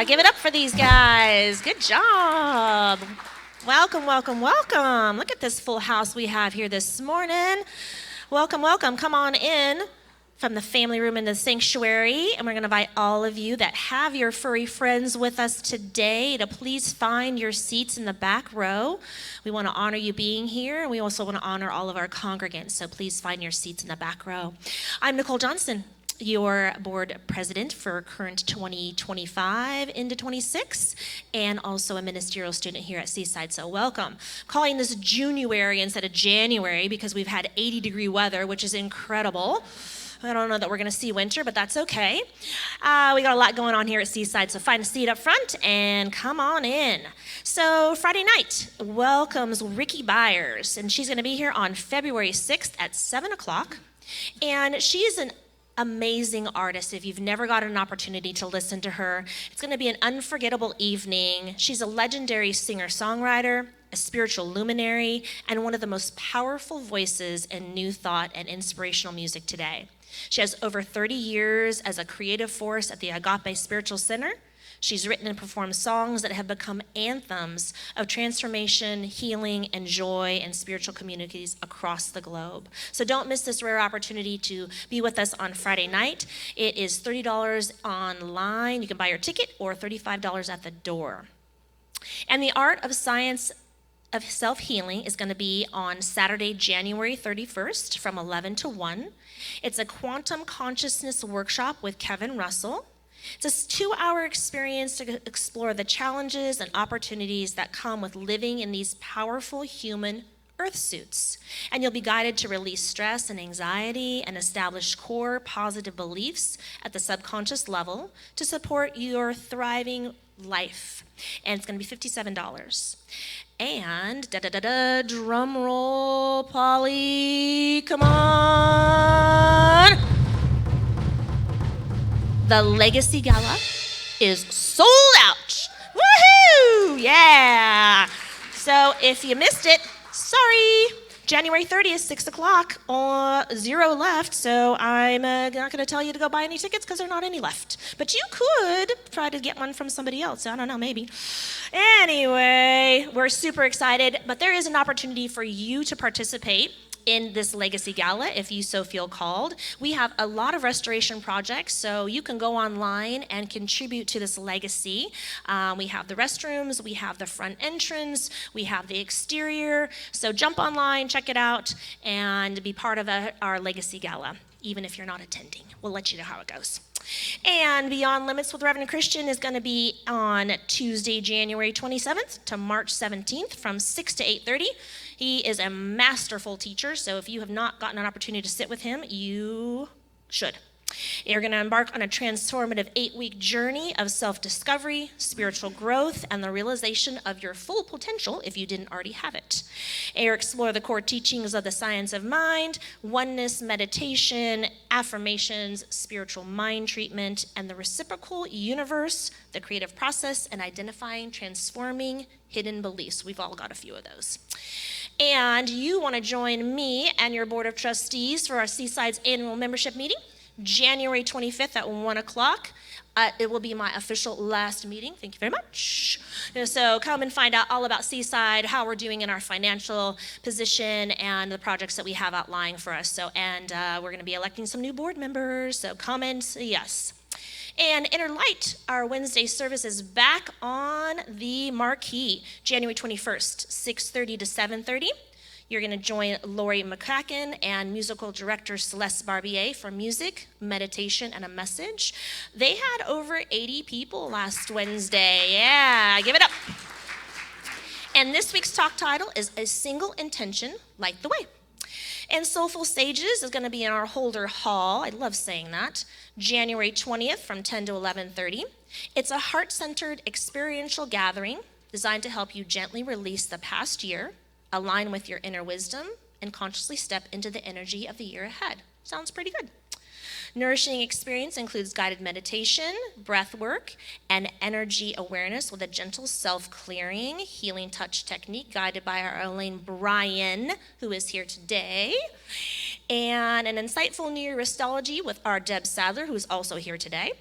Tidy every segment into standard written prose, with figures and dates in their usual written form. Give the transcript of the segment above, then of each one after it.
Give it up for these guys. Good job. Welcome, welcome, welcome. Look at this full house we have here this morning. Welcome, welcome. Come on in from the family room in the sanctuary, and we're going to invite all of you that have your furry friends with us today to please find your seats in the back row. We want to honor you being here, and we also want to honor all of our congregants, so please find your seats in the back row. I'm Nicole Johnson, your board president for current 2025 into 26, and also a ministerial student here at Seaside, so welcome. Calling this January instead of January because we've had 80-degree weather, which is incredible. I don't know that we're going to see winter, but that's okay. We got a lot going on here at Seaside, so find a seat up front and come on in. So Friday night welcomes Ricky Byers, and she's going to be here on February 6th at 7 o'clock, and she's an amazing artist. If you've never gotten an opportunity to listen to her, it's going to be an unforgettable evening. She's a legendary singer-songwriter, a spiritual luminary, and one of the most powerful voices in new thought and inspirational music today. She has over 30 years as a creative force at the Agape Spiritual Center. She's written and performed songs that have become anthems of transformation, healing, and joy in spiritual communities across the globe. So don't miss this rare opportunity to be with us on Friday night. It is $30 online. You can buy your ticket, or $35 at the door. And the Art of Science of Self-Healing is going to be on Saturday, January 31st from 11 to 1. It's a quantum consciousness workshop with Kevin Russell. It's a 2-hour experience to explore the challenges and opportunities that come with living in these powerful human earth suits. And you'll be guided to release stress and anxiety and establish core positive beliefs at the subconscious level to support your thriving life. And it's going to be $57. And drum roll, Polly, come on. The Legacy Gala is sold out. Woohoo! Yeah. So if you missed it, sorry. January 30th, 6 o'clock, 0 left, so I'm not going to tell you to go buy any tickets because there are not any left. But you could try to get one from somebody else. I don't know, maybe. Anyway, we're super excited, but there is an opportunity for you to participate in this Legacy Gala, if you so feel called. We have a lot of restoration projects, so you can go online and contribute to this legacy. We have the restrooms, we have the front entrance, we have the exterior. So jump online, check it out, and be part of our Legacy Gala, even if you're not attending. We'll let you know how it goes. And Beyond Limits with Reverend Christian is going to be on Tuesday, January 27th to March 17th from 6 to 8:30. He is a masterful teacher, so if you have not gotten an opportunity to sit with him, you should. You're going to embark on a transformative 8-week journey of self-discovery, spiritual growth, and the realization of your full potential if you didn't already have it. You'll explore the core teachings of the science of mind, oneness, meditation, affirmations, spiritual mind treatment, and the reciprocal universe, the creative process, and identifying, transforming hidden beliefs. We've all got a few of those. And you want to join me and your Board of Trustees for our Seaside's annual membership meeting, January 25th at 1 o'clock. It will be my official last meeting. Thank you very much. So come and find out all about Seaside, how we're doing in our financial position, and the projects that we have outlying for us. And we're going to be electing some new board members, so come and see us. And Inner Light, our Wednesday service, is back on the marquee, January 21st, 6:30 to 7:30. You're going to join Lori McCracken and musical director Celeste Barbier for music, meditation, and a message. They had over 80 people last Wednesday. Yeah, give it up. And this week's talk title is A Single Intention, Light the Way. And Soulful Sages is going to be in our Holder Hall. I love saying that. January 20th from 10 to 11:30. It's a heart-centered experiential gathering designed to help you gently release the past year, align with your inner wisdom, and consciously step into the energy of the year ahead. Sounds pretty good. Nourishing experience includes guided meditation, breath work, and energy awareness with a gentle self-clearing healing touch technique guided by our Elaine Bryan, who is here today, and an insightful New Year Restology with our Deb Sadler, who is also here today.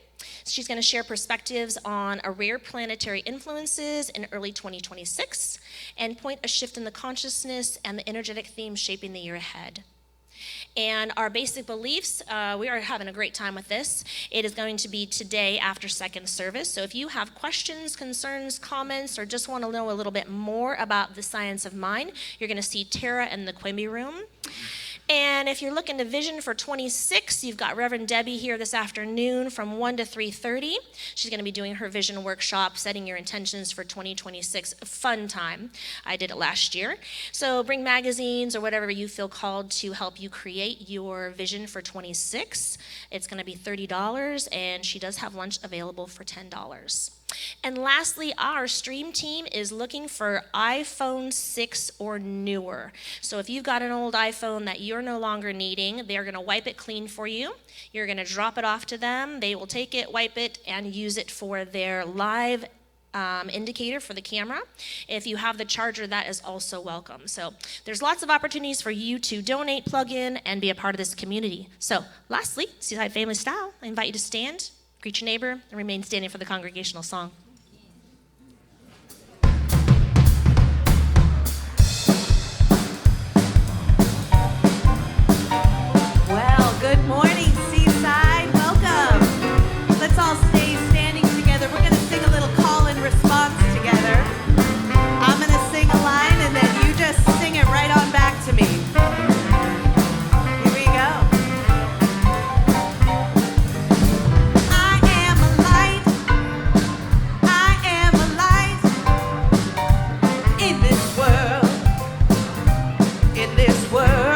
She's going to share perspectives on rare planetary influences in early 2026 and point a shift in the consciousness and the energetic themes shaping the year ahead. And our basic beliefs, we are having a great time with this. It is going to be today after second service. So if you have questions, concerns, comments, or just want to know a little bit more about the science of mind, you're going to see Tara in the Quimby room. And if you're looking to vision for 26, you've got Reverend Debbie here this afternoon from 1 to 3:30. She's going to be doing her vision workshop, setting your intentions for 2026. A fun time. I did it last year. So bring magazines or whatever you feel called to help you create your vision for 26. It's going to be $30, and she does have lunch available for $10. And lastly, our stream team is looking for iPhone 6 or newer. So if you've got an old iPhone that you're no longer needing, they're going to wipe it clean for you. You're going to drop it off to them. They will take it, wipe it, and use it for their live indicator for the camera. If you have the charger, that is also welcome. So there's lots of opportunities for you to donate, plug in, and be a part of this community. So lastly, Seaside Family Style, I invite you to stand, greet your neighbor, and remain standing for the congregational song. Well, good morning, Seaside. Welcome. Let's all stay standing together. We're going to sing a little call and response together. I'm going to sing a line, and then you just sing it right on back to me. Here we go. I am a light. I am a light in this world. In this world.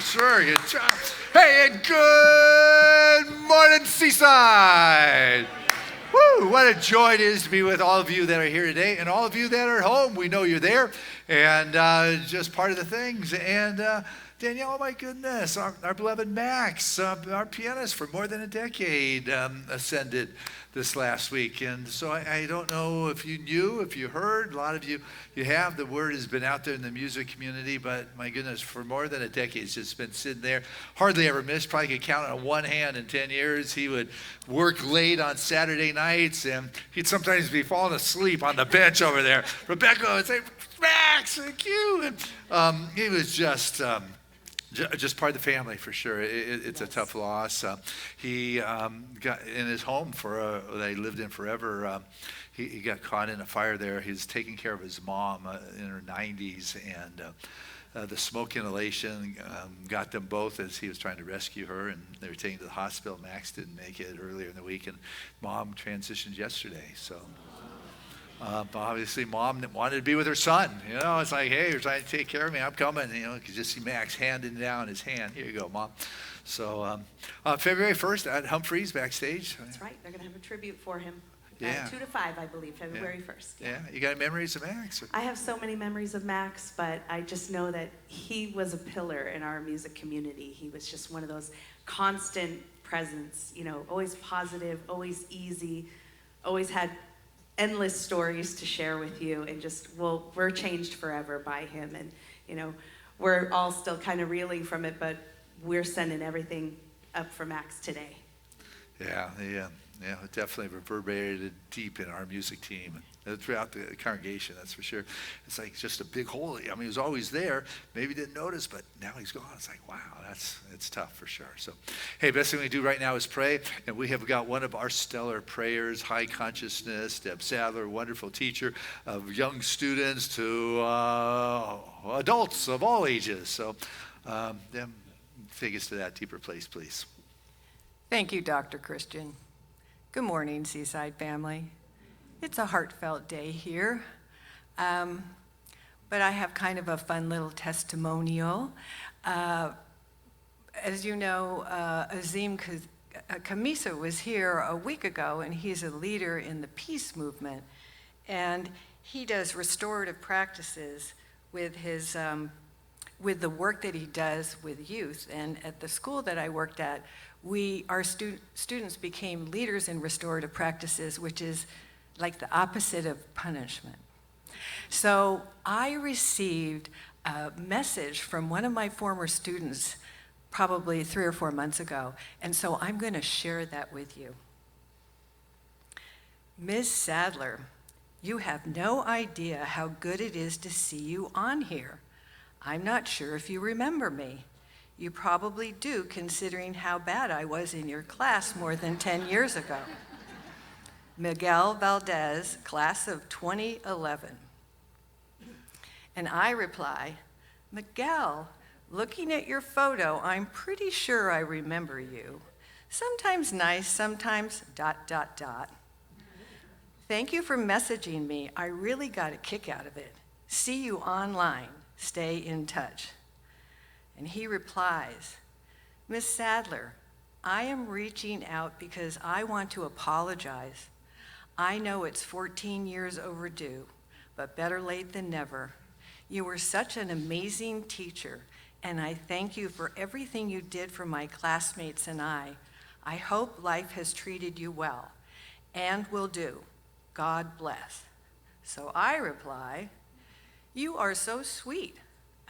Sure, good job. Hey, and good morning, Seaside. Woo! Woo! What a joy it is to be with all of you that are here today and all of you that are at home. We know you're there and just part of the things. And Danielle, oh my goodness, our beloved Max, our pianist for more than a decade, ascended this last week. And so I don't know if you knew, if you heard, a lot of you have. The word has been out there in the music community, but my goodness, for more than a decade, it's just been sitting there. Hardly ever missed, probably could count on one hand in 10 years. He would work late on Saturday nights, and he'd sometimes be falling asleep on the bench over there. Rebecca would say, Max, thank you. And he was just part of the family for sure. It's a tough loss. He got in his home that he lived in forever. He got caught in a fire there. He was taking care of his mom in her 90s, and the smoke inhalation got them both as he was trying to rescue her, and they were taken to the hospital. Max didn't make it earlier in the week, and mom transitioned yesterday. So. Obviously, mom wanted to be with her son. It's like, hey, you're trying to take care of me. I'm coming. You could just see Max handing down his hand. Here you go, Mom. So February 1st at Humphreys backstage. That's right. They're going to have a tribute for him. Yeah. 2 to 5, I believe, February 1st. Yeah. You got memories of Max? I have so many memories of Max, but I just know that he was a pillar in our music community. He was just one of those constant presence, always positive, always easy, always had endless stories to share with you, and we're changed forever by him, and we're all still kind of reeling from it, but we're sending everything up for Max today. Yeah, it definitely reverberated deep in our music team and throughout the congregation, that's for sure. It's like just a big hole. I mean, he was always there. Maybe didn't notice, but now he's gone. It's like, wow, it's tough for sure. So, hey, best thing we do right now is pray. And we have got one of our stellar prayers, High Consciousness, Deb Sadler, wonderful teacher of young students to adults of all ages. So, Deb, take us to that deeper place, please. Thank you, Dr. Christian. Good morning, Seaside family. It's a heartfelt day here, but I have kind of a fun little testimonial. As you know, Azim Kamisa was here a week ago, and he's a leader in the peace movement, and he does restorative practices with his with the work that he does with youth. And at the school that I worked at, our students became leaders in restorative practices, which is like the opposite of punishment. So I received a message from one of my former students probably 3 or 4 months ago, and so I'm going to share that with you. Ms. Sadler, you have no idea how good it is to see you on here. I'm not sure if you remember me. You probably do, considering how bad I was in your class more than 10 years ago. Miguel Valdez, class of 2011. And I reply, Miguel, looking at your photo, I'm pretty sure I remember you. Sometimes nice, sometimes ... Thank you for messaging me. I really got a kick out of it. See you online. Stay in touch. And he replies, Ms. Sadler, I am reaching out because I want to apologize. I know it's 14 years overdue, but better late than never. You were such an amazing teacher, and I thank you for everything you did for my classmates and I. I hope life has treated you well, and will do. God bless. So I reply, you are so sweet.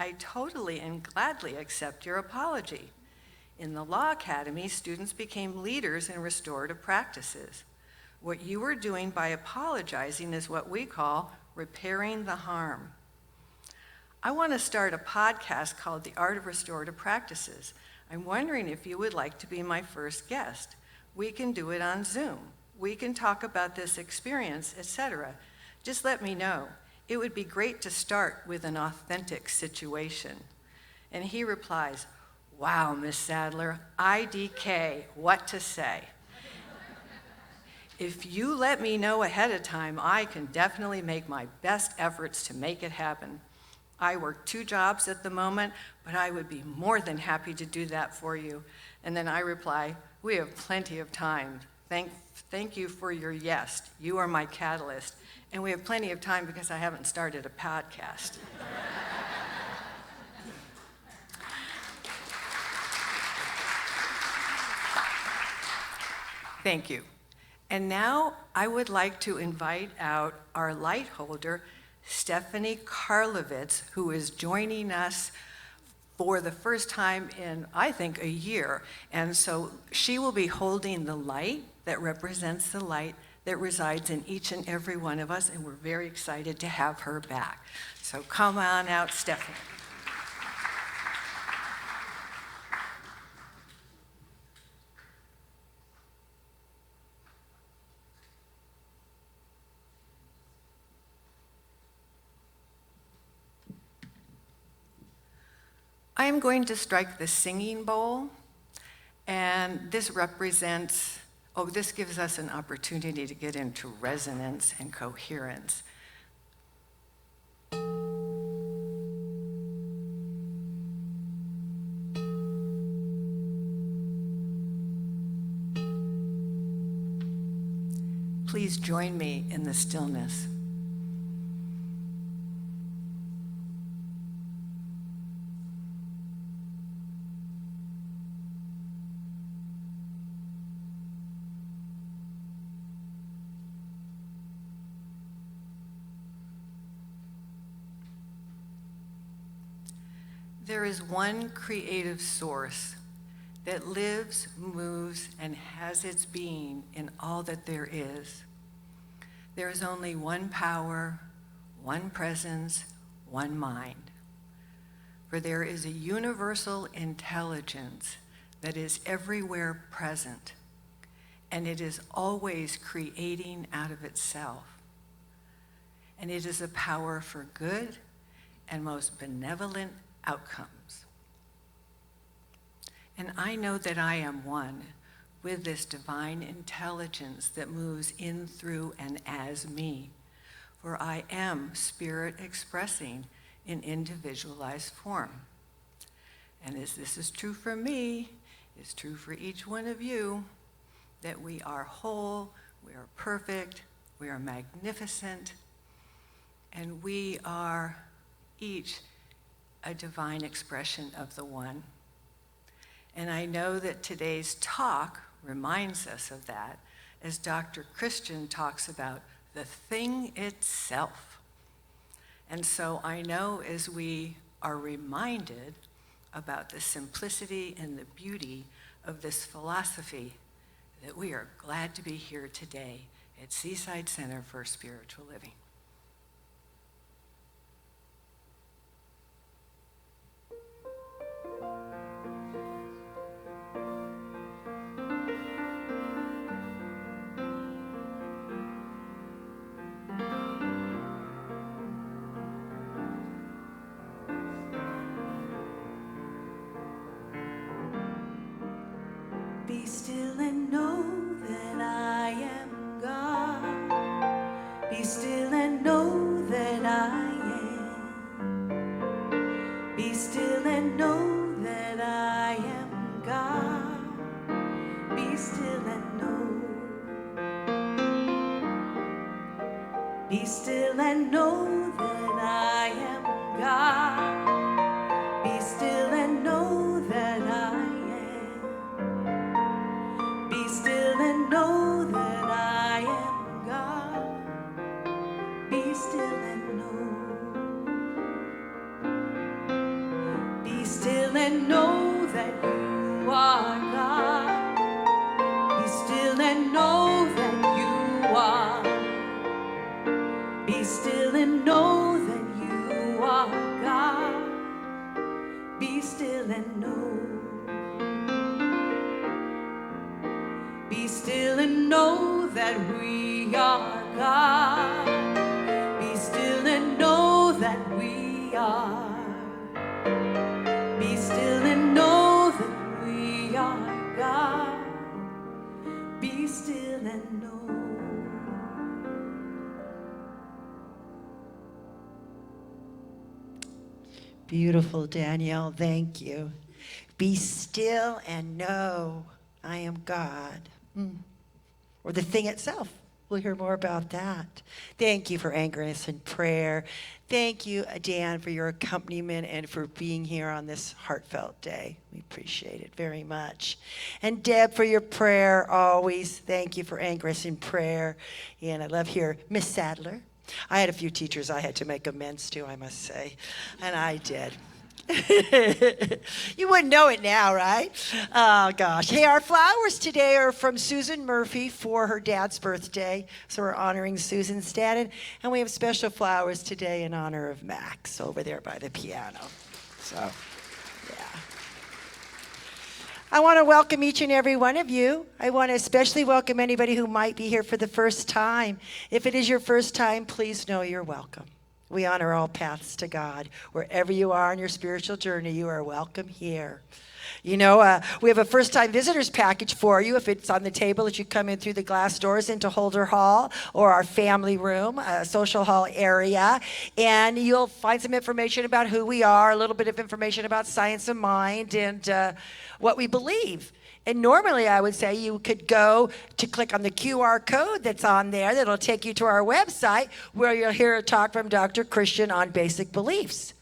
I totally and gladly accept your apology. In the Law Academy, students became leaders in restorative practices. What you are doing by apologizing is what we call repairing the harm. I want to start a podcast called The Art of Restorative Practices. I'm wondering if you would like to be my first guest. We can do it on Zoom. We can talk about this experience, etc. Just let me know. It would be great to start with an authentic situation. And he replies, wow, Miss Sadler, IDK, what to say? If you let me know ahead of time, I can definitely make my best efforts to make it happen. I work 2 jobs at the moment, but I would be more than happy to do that for you. And then I reply, we have plenty of time. Thank you for your yes. You are my catalyst. And we have plenty of time because I haven't started a podcast. Thank you. And now I would like to invite out our light holder, Stephanie Karlovitz, who is joining us for the first time in, I think, a year. And so she will be holding the light that represents the light that resides in each and every one of us, and we're very excited to have her back. So come on out, Stephanie. I am going to strike the singing bowl, and this represents, this gives us an opportunity to get into resonance and coherence. Please join me in the stillness. There is one creative source that lives, moves, and has its being in all that there is. There is only one power, one presence, one mind. For there is a universal intelligence that is everywhere present, and it is always creating out of itself. And it is a power for good and most benevolent outcomes. And I know that I am one with this divine intelligence that moves in, through, and as me, for I am spirit expressing in individualized form. And as this is true for me, it's true for each one of you, that we are whole, we are perfect, we are magnificent, and we are each a divine expression of the one. And I know that today's talk reminds us of that, as Dr. Christian talks about the thing itself. And so I know as we are reminded about the simplicity and the beauty of this philosophy, that we are glad to be here today at Seaside Center for Spiritual Living. Be still and know that I am God. Be still and know that I am. Be still and know that I am God. Be still and know. Be still and know that I am God. Be still and know that I am. Be still and know that I am God. Be still and know. Be still and know that you are God. Be still and know that you are. Be still and know that you are God. Be still and know. Be still and know that we are God. Be still and know that we are. Be still and know that we are God. Be still and know. Beautiful, Danielle. Thank you. Be still and know I am God. or the thing itself. We'll hear more about that. Thank you for anchoring us in prayer. Thank you, Dan, for your accompaniment and for being here on this heartfelt day. We appreciate it very much. And Deb, for your prayer always. Thank you for anchoring us in prayer. And I love here, Miss Sadler. I had a few teachers I had to make amends to, I must say, and I did. You wouldn't know it now, right? Oh, gosh. Hey, our flowers today are from Susan Murphy for her dad's birthday. So we're honoring Susan's dad. And we have special flowers today in honor of Max over there by the piano. So, yeah. I want to welcome each and every one of you. I want to especially welcome anybody who might be here for the first time. If it is your first time, please know you're welcome. We honor all paths to God. Wherever you are on your spiritual journey, you are welcome here. You know, we have a first-time visitors package for you if it's on the table as you come in through the glass doors into Holder Hall or our family room, social hall area. And you'll find some information about who we are, a little bit of information about Science of Mind and what we believe. And normally I would say you could go to click on the QR code that's on there that'll take you to our website where you'll hear a talk from Dr. Christian on basic beliefs.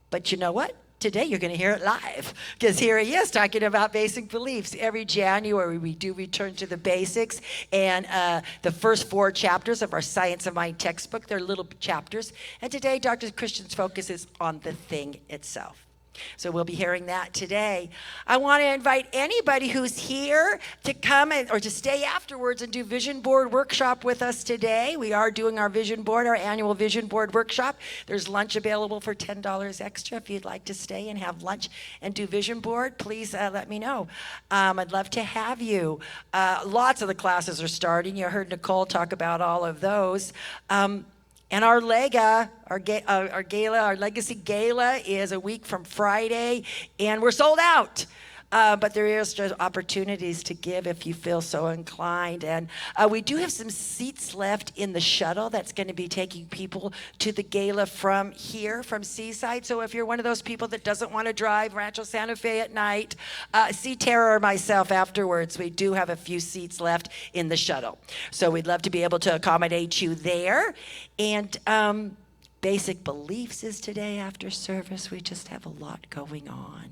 But you know what? Today you're going to hear it live because here he is talking about basic beliefs. Every January we do return to the basics and the first 4 chapters of our Science of Mind textbook. They're little chapters. And today Dr. Christian's focus is on the thing itself. So we'll be hearing that today. I want to invite anybody who's here to come or to stay afterwards and do vision board workshop with us today. We are doing our vision board, our annual vision board workshop. There's lunch available for $10 extra. If you'd like to stay and have lunch and do vision board, please let me know. I'd love to have you. Lots of the classes are starting. You heard Nicole talk about all of those. And our Lega, our gala, our Legacy Gala is a week from Friday, and we're sold out. But there is just opportunities to give if you feel so inclined. And we do have some seats left in the shuttle that's going to be taking people to the gala from here, from Seaside. So if you're one of those people that doesn't want to drive Rancho Santa Fe at night, see Tara or myself afterwards. We do have a few seats left in the shuttle. So we'd love to be able to accommodate you there. And basic beliefs is today after service. We just have a lot going on.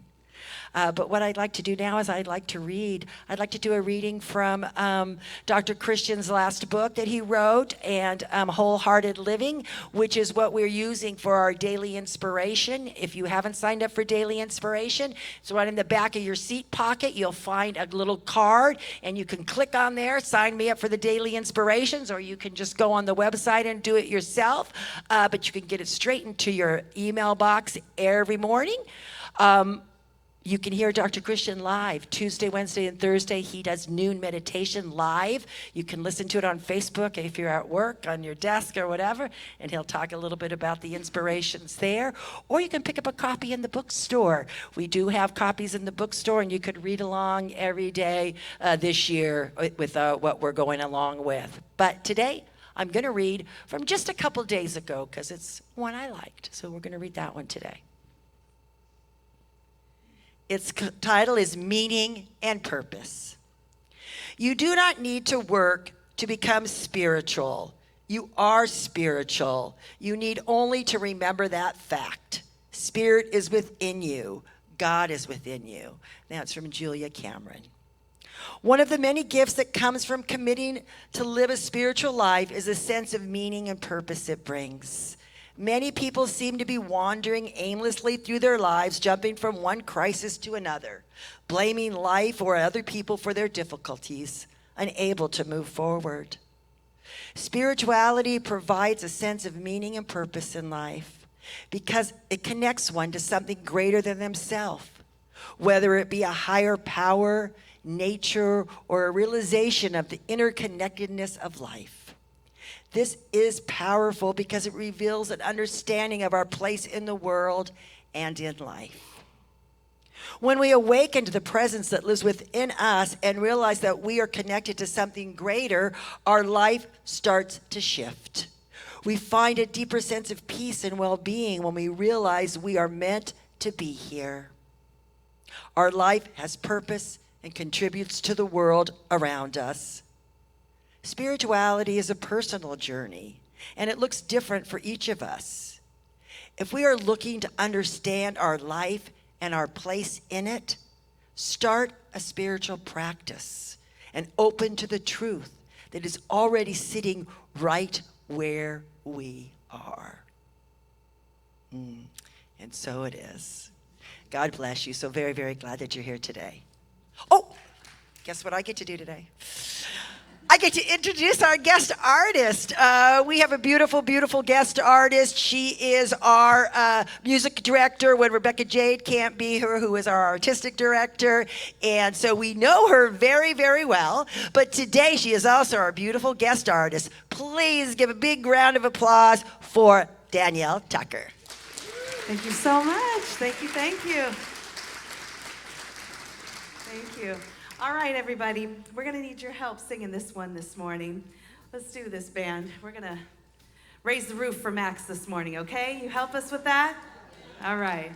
But what I'd like to do now is I'd like to do a reading from Dr. Christian's last book that he wrote, and Wholehearted Living, which is what we're using for our daily inspiration. If you haven't signed up for daily inspiration, it's right in the back of your seat pocket. You'll find a little card, and you can click on there, sign me up for the daily inspirations, or you can just go on the website and do it yourself. But you can get it straight into your email box every morning. You can hear Dr. Christian live Tuesday, Wednesday, and Thursday. He does noon meditation live. You can listen to it on Facebook if you're at work, on your desk or whatever, and he'll talk a little bit about the inspirations there. Or you can pick up a copy in the bookstore. We do have copies in the bookstore, and you could read along every day this year with what we're going along with. But today, I'm going to read from just a couple days ago because it's one I liked. So we're going to read that one today. Its title is Meaning and Purpose. You do not need to work to become spiritual. You are spiritual. You need only to remember that fact. Spirit is within you. God is within you. That's from Julia Cameron. One of the many gifts that comes from committing to live a spiritual life is a sense of meaning and purpose it brings. Many people seem to be wandering aimlessly through their lives, jumping from one crisis to another, blaming life or other people for their difficulties, unable to move forward. Spirituality provides a sense of meaning and purpose in life because it connects one to something greater than themselves, whether it be a higher power, nature, or a realization of the interconnectedness of life. This is powerful because it reveals an understanding of our place in the world and in life. When we awaken to the presence that lives within us and realize that we are connected to something greater, our life starts to shift. We find a deeper sense of peace and well-being when we realize we are meant to be here. Our life has purpose and contributes to the world around us. Spirituality is a personal journey, and it looks different for each of us. If we are looking to understand our life and our place in it, start a spiritual practice and open to the truth that is already sitting right where we are. And so it is. God bless you. So very, very glad that you're here today. Oh, guess what I get to do today? I get to introduce our guest artist. We have a beautiful, beautiful guest artist. She is our music director when Rebecca Jade can't be here, who is our artistic director. And so we know her very, very well. But today she is also our beautiful guest artist. Please give a big round of applause for Danielle Tucker. Thank you so much. Thank you, thank you. Thank you. All right, everybody. We're going to need your help singing this one this morning. Let's do this, band. We're going to raise the roof for Max this morning, okay? You help us with that? All right.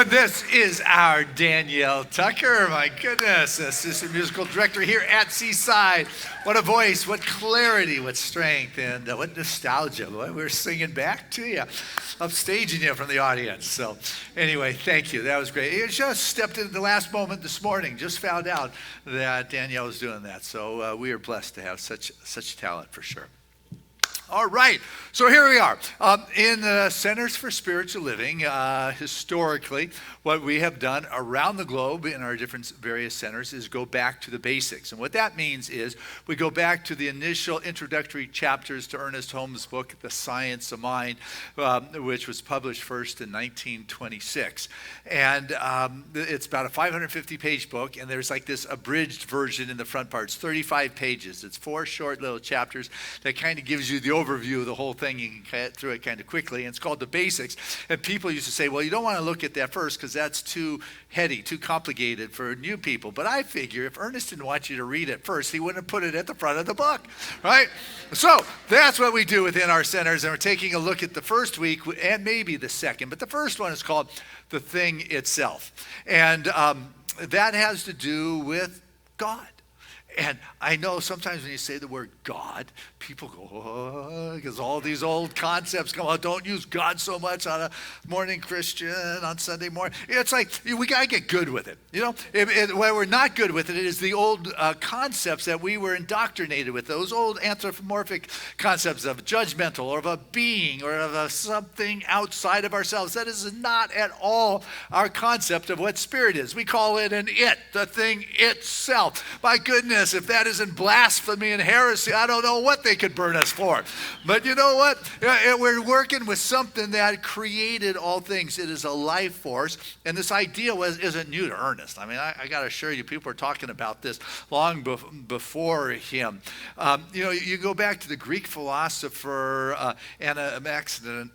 This is our Danielle Tucker. My goodness, assistant musical director here at Seaside. What a voice, what clarity, what strength, and what nostalgia. We're singing back to you, upstaging you from the audience. So anyway, thank you. That was great. It just stepped in the last moment this morning. Just found out that Danielle was doing that. So we are blessed to have such talent for sure. All right, so here we are. In the Centers for Spiritual Living, historically, what we have done around the globe in our different various centers is go back to the basics. And what that means is we go back to the initial introductory chapters to Ernest Holmes' book, The Science of Mind, which was published first in 1926. And it's about a 550-page book, and there's like this abridged version in the front part. It's 35 pages. It's 4 short little chapters that kind of gives you the overview of the whole thing. You can get through it kind of quickly, and it's called The Basics. And people used to say, well, you don't want to look at that first because that's too heady, too complicated for new people. But I figure if Ernest didn't want you to read it first, he wouldn't have put it at the front of the book, right? So that's what we do within our centers, and we're taking a look at the first week and maybe the second. But the first one is called The Thing Itself. And that has to do with God. And I know sometimes when you say the word God, people go, oh, because all these old concepts come out. Don't use God so much on a morning Christian, on Sunday morning. It's like, we got to get good with it. You know, where we're not good with it is the old concepts that we were indoctrinated with, those old anthropomorphic concepts of judgmental or of a being or of a something outside of ourselves. That is not at all our concept of what spirit is. We call it an it, the thing itself. My goodness. If that isn't blasphemy and heresy, I don't know what they could burn us for. But you know what? We're working with something that created all things. It is a life force. And this idea isn't new to Ernest. I mean, I got to assure you, people were talking about this long before him. You go back to the Greek philosopher Anaximander.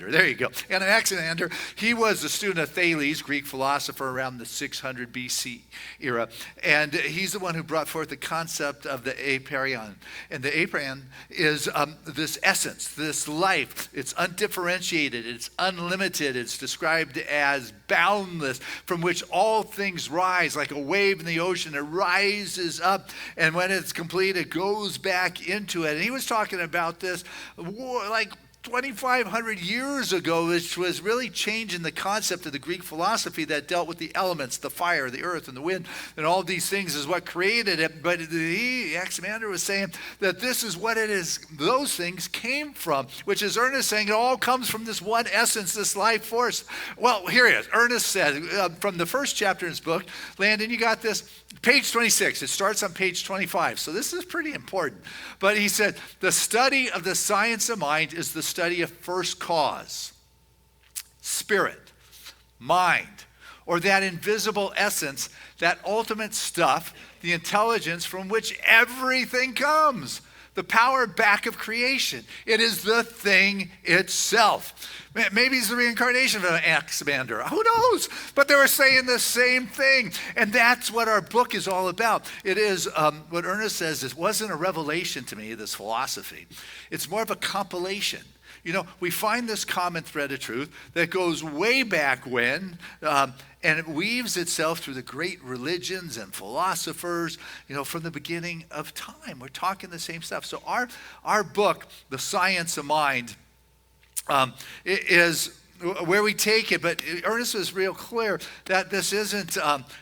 There you go. Anaximander. He was a student of Thales, Greek philosopher around the 600 BC era. And he's the one who brought forth the concept of the apeiron. And the apeiron is this essence, this life. It's undifferentiated, it's unlimited, it's described as boundless, from which all things rise like a wave in the ocean. It rises up, and when it's complete, it goes back into it. And he was talking about this like 2,500 years ago, which was really changing the concept of the Greek philosophy that dealt with the elements, the fire, the earth, and the wind, and all these things is what created it. But Anaximander was saying that this is what it is, those things came from, which is Ernest saying it all comes from this one essence, this life force. Well, here it is. Ernest said from the first chapter in his book, Landon, you got this? Page 26. It starts on page 25. So this is pretty important. But he said, the study of the science of mind is the study of first cause, spirit, mind, or that invisible essence, that ultimate stuff, the intelligence from which everything comes, the power back of creation. It is the thing itself. Maybe it's the reincarnation of Anaximander. Who knows? But they were saying the same thing. And that's what our book is all about. It is, what Ernest says, it wasn't a revelation to me, this philosophy. It's more of a compilation. You know, we find this common thread of truth that goes way back when, and it weaves itself through the great religions and philosophers, you know, from the beginning of time. We're talking the same stuff. So our book, The Science of Mind, is where we take it. But Ernest was real clear that this isn't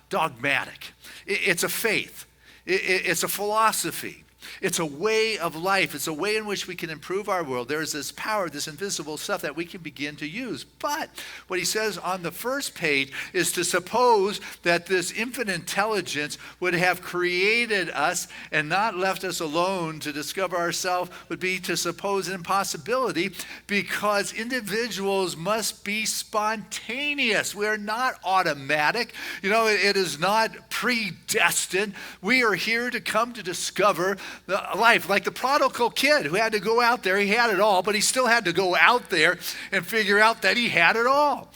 dogmatic. It's a faith. It's a philosophy. It's a way of life. It's a way in which we can improve our world. There is this power, this invisible stuff that we can begin to use. But what he says on the first page is to suppose that this infinite intelligence would have created us and not left us alone to discover ourselves would be to suppose an impossibility, because individuals must be spontaneous. We are not automatic. You know, it is not predestined. We are here to come to discover the life, like the prodigal kid who had to go out there. He had it all, but he still had to go out there and figure out that he had it all.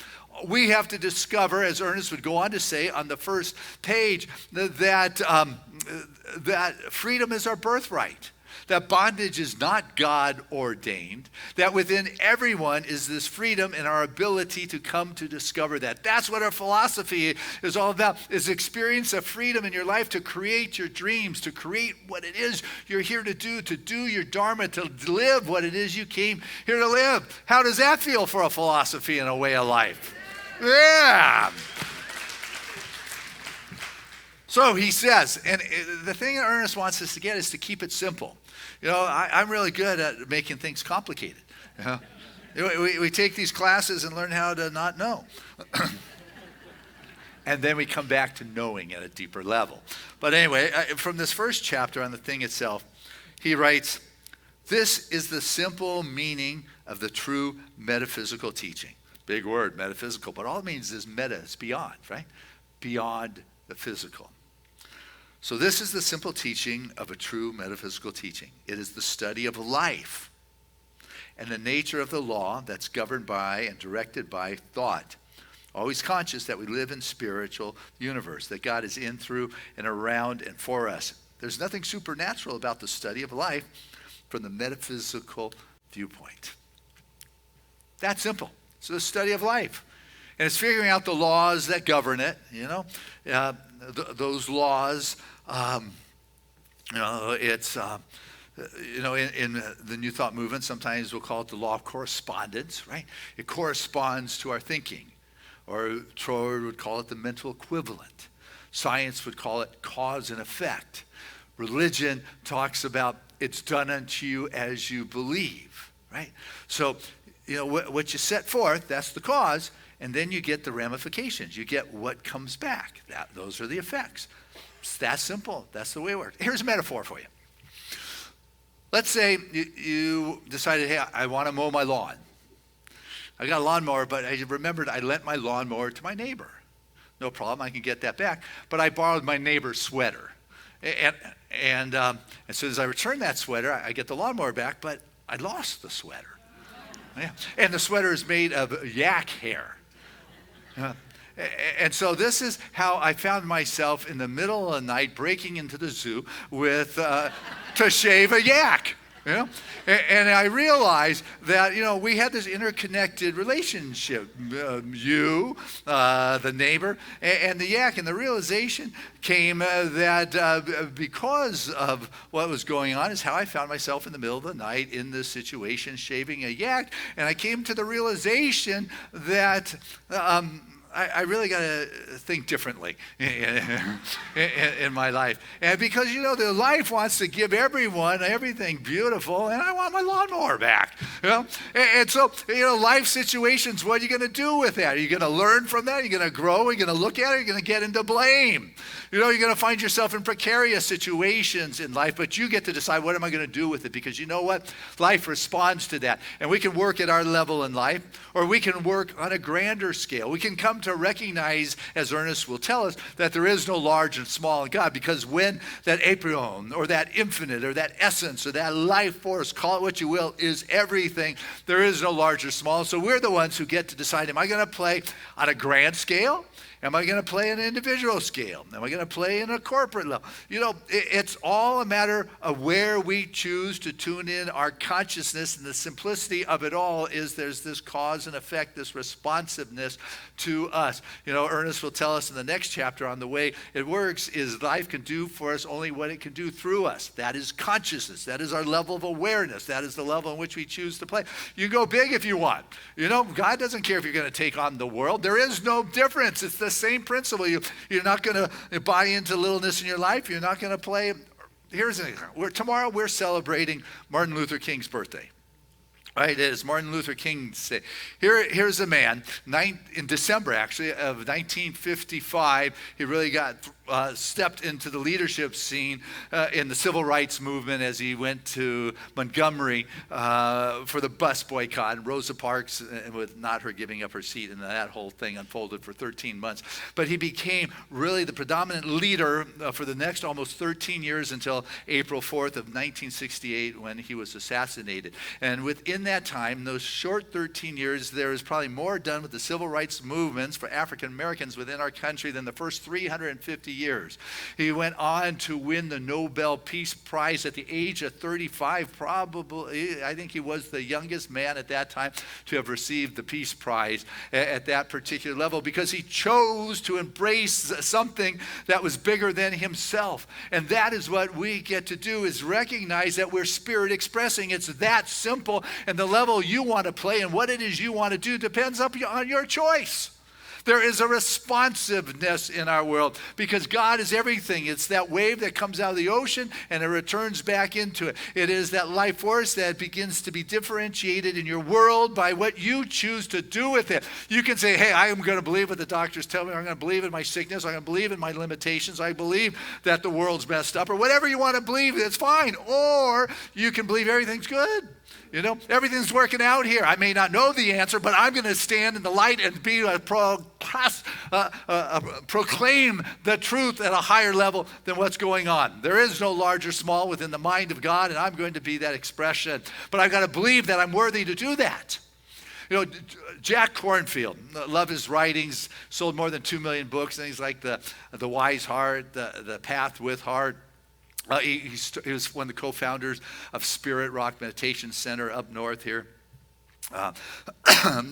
We have to discover, as Ernest would go on to say on the first page, that freedom is our birthright. That bondage is not God ordained, that within everyone is this freedom and our ability to come to discover that. That's what our philosophy is all about, is experience of freedom in your life to create your dreams, to create what it is you're here to do your dharma, to live what it is you came here to live. How does that feel for a philosophy and a way of life? Yeah. So he says, and the thing that Ernest wants us to get is to keep it simple. I'm really good at making things complicated. We take these classes and learn how to not know. And then we come back to knowing at a deeper level. But anyway, from this first chapter on the thing itself, he writes, this is the simple meaning of the true metaphysical teaching. Big word, metaphysical, but all it means is meta, it's beyond, right? Beyond the physical. So this is the simple teaching of a true metaphysical teaching. It is the study of life and the nature of the law that's governed by and directed by thought. Always conscious that we live in spiritual universe, that God is in, through, and around and for us. There's nothing supernatural about the study of life from the metaphysical viewpoint. That simple. It's the study of life. And it's figuring out the laws that govern it, those laws, it's, in the New Thought movement, sometimes we'll call it the law of correspondence, right? It corresponds to our thinking. Or Troy would call it the mental equivalent. Science would call it cause and effect. Religion talks about it's done unto you as you believe, right? So, what you set forth, that's the cause, and then you get the ramifications. You get what comes back. Those are the effects. It's that simple. That's the way it works. Here's a metaphor for you. Let's say you decided, hey, I want to mow my lawn. I got a lawnmower, but I remembered I lent my lawnmower to my neighbor. No problem, I can get that back. But I borrowed my neighbor's sweater. And as soon as I return that sweater, I get the lawnmower back, but I lost the sweater. Yeah. And the sweater is made of yak hair. And so this is how I found myself in the middle of the night breaking into the zoo with to shave a yak. And I realized that, we had this interconnected relationship, the neighbor, and the yak. And the realization came that because of what was going on is how I found myself in the middle of the night in this situation, shaving a yak. And I came to the realization that I really got to think differently in my life. And because, the life wants to give everyone everything beautiful, and I want my lawnmower back. And so, life situations, what are you going to do with that? Are you going to learn from that? Are you going to grow? Are you going to look at it? Are you going to get into blame? You're going to find yourself in precarious situations in life, but you get to decide, what am I going to do with it? Because you know what? Life responds to that. And we can work at our level in life, or we can work on a grander scale. We can come to recognize, as Ernest will tell us, that there is no large and small in God, because when that aprion, or that infinite, or that essence, or that life force, call it what you will, is everything, there is no large or small. So we're the ones who get to decide, am I going to play on a grand scale? Am I going to play on an individual scale? Am I going to play in a corporate level? It's all a matter of where we choose to tune in our consciousness, and the simplicity of it all is there's this cause and effect, this responsiveness to us. Ernest will tell us in the next chapter on the way it works is life can do for us only what it can do through us. That is consciousness. That is our level of awareness. That is the level in which we choose to play. You go big if you want. God doesn't care if you're going to take on the world. There is no difference. It's the same principle. You're not going to buy into littleness in your life. You're not going to play. Here's an example. Tomorrow we're celebrating Martin Luther King's birthday. Right, it is Martin Luther King's Day. Here's a man, in December actually of 1955, he really got stepped into the leadership scene in the civil rights movement as he went to Montgomery for the bus boycott, and Rosa Parks, with not her giving up her seat, and that whole thing unfolded for 13 months. But he became really the predominant leader for the next almost 13 years until April 4th of 1968 when he was assassinated. And within that time, those short 13 years, there is probably more done with the civil rights movements for African Americans within our country than the first 350 years. He went on to win the Nobel Peace Prize at the age of 35, probably. I think he was the youngest man at that time to have received the Peace Prize at that particular level, because he chose to embrace something that was bigger than himself. And that is what we get to do, is recognize that we're spirit expressing. It's that simple, and the level you want to play and what it is you want to do depends on your choice. There is a responsiveness in our world because God is everything. It's that wave that comes out of the ocean and it returns back into it. It is that life force that begins to be differentiated in your world by what you choose to do with it. You can say, hey, I am going to believe what the doctors tell me. I'm going to believe in my sickness. I'm going to believe in my limitations. I believe that the world's messed up, or whatever you want to believe. It's fine. Or you can believe everything's good. You know, everything's working out here. I may not know the answer, but I'm going to stand in the light and be proclaim the truth at a higher level than what's going on. There is no large or small within the mind of God, and I'm going to be that expression. But I've got to believe that I'm worthy to do that. You know, Jack Kornfield, love his writings, sold more than 2 million books, things like The Wise Heart, The Path with Heart. He was one of the co-founders of Spirit Rock Meditation Center up north here.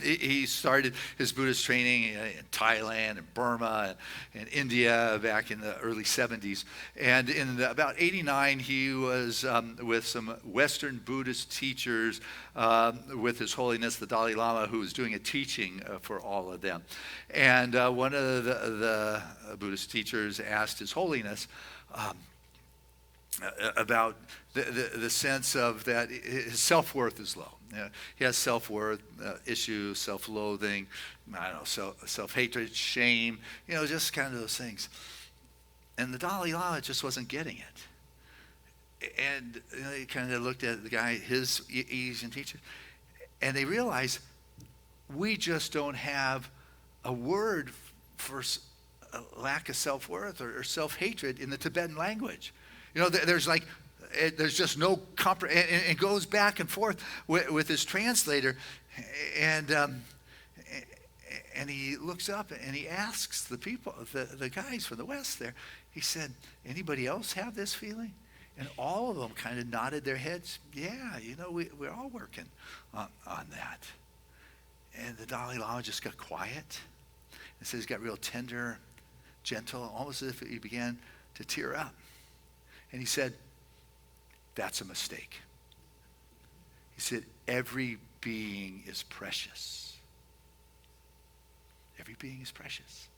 He started his Buddhist training in Thailand and Burma and India back in the early 70s. And in about 89, he was with some Western Buddhist teachers with His Holiness the Dalai Lama, who was doing a teaching for all of them. And one of the Buddhist teachers asked His Holiness about the sense of that his self-worth is low. You know, he has self-worth issues, self-loathing, I don't know, self-hatred, shame, you know, just kind of those things. And the Dalai Lama just wasn't getting it. And you know, he kind of looked at the guy, his Asian teacher, and they realized we just don't have a word for a lack of self-worth or self-hatred in the Tibetan language. You know, there's just no and it goes back and forth with his translator, and he looks up and he asks the people, the guys from the West there. He said, "Anybody else have this feeling?" And all of them kind of nodded their heads. Yeah, you know, we're all working on that. And the Dalai Lama just got quiet. And says he got real tender, gentle, almost as if he began to tear up. And he said, that's a mistake. He said, every being is precious. Every being is precious.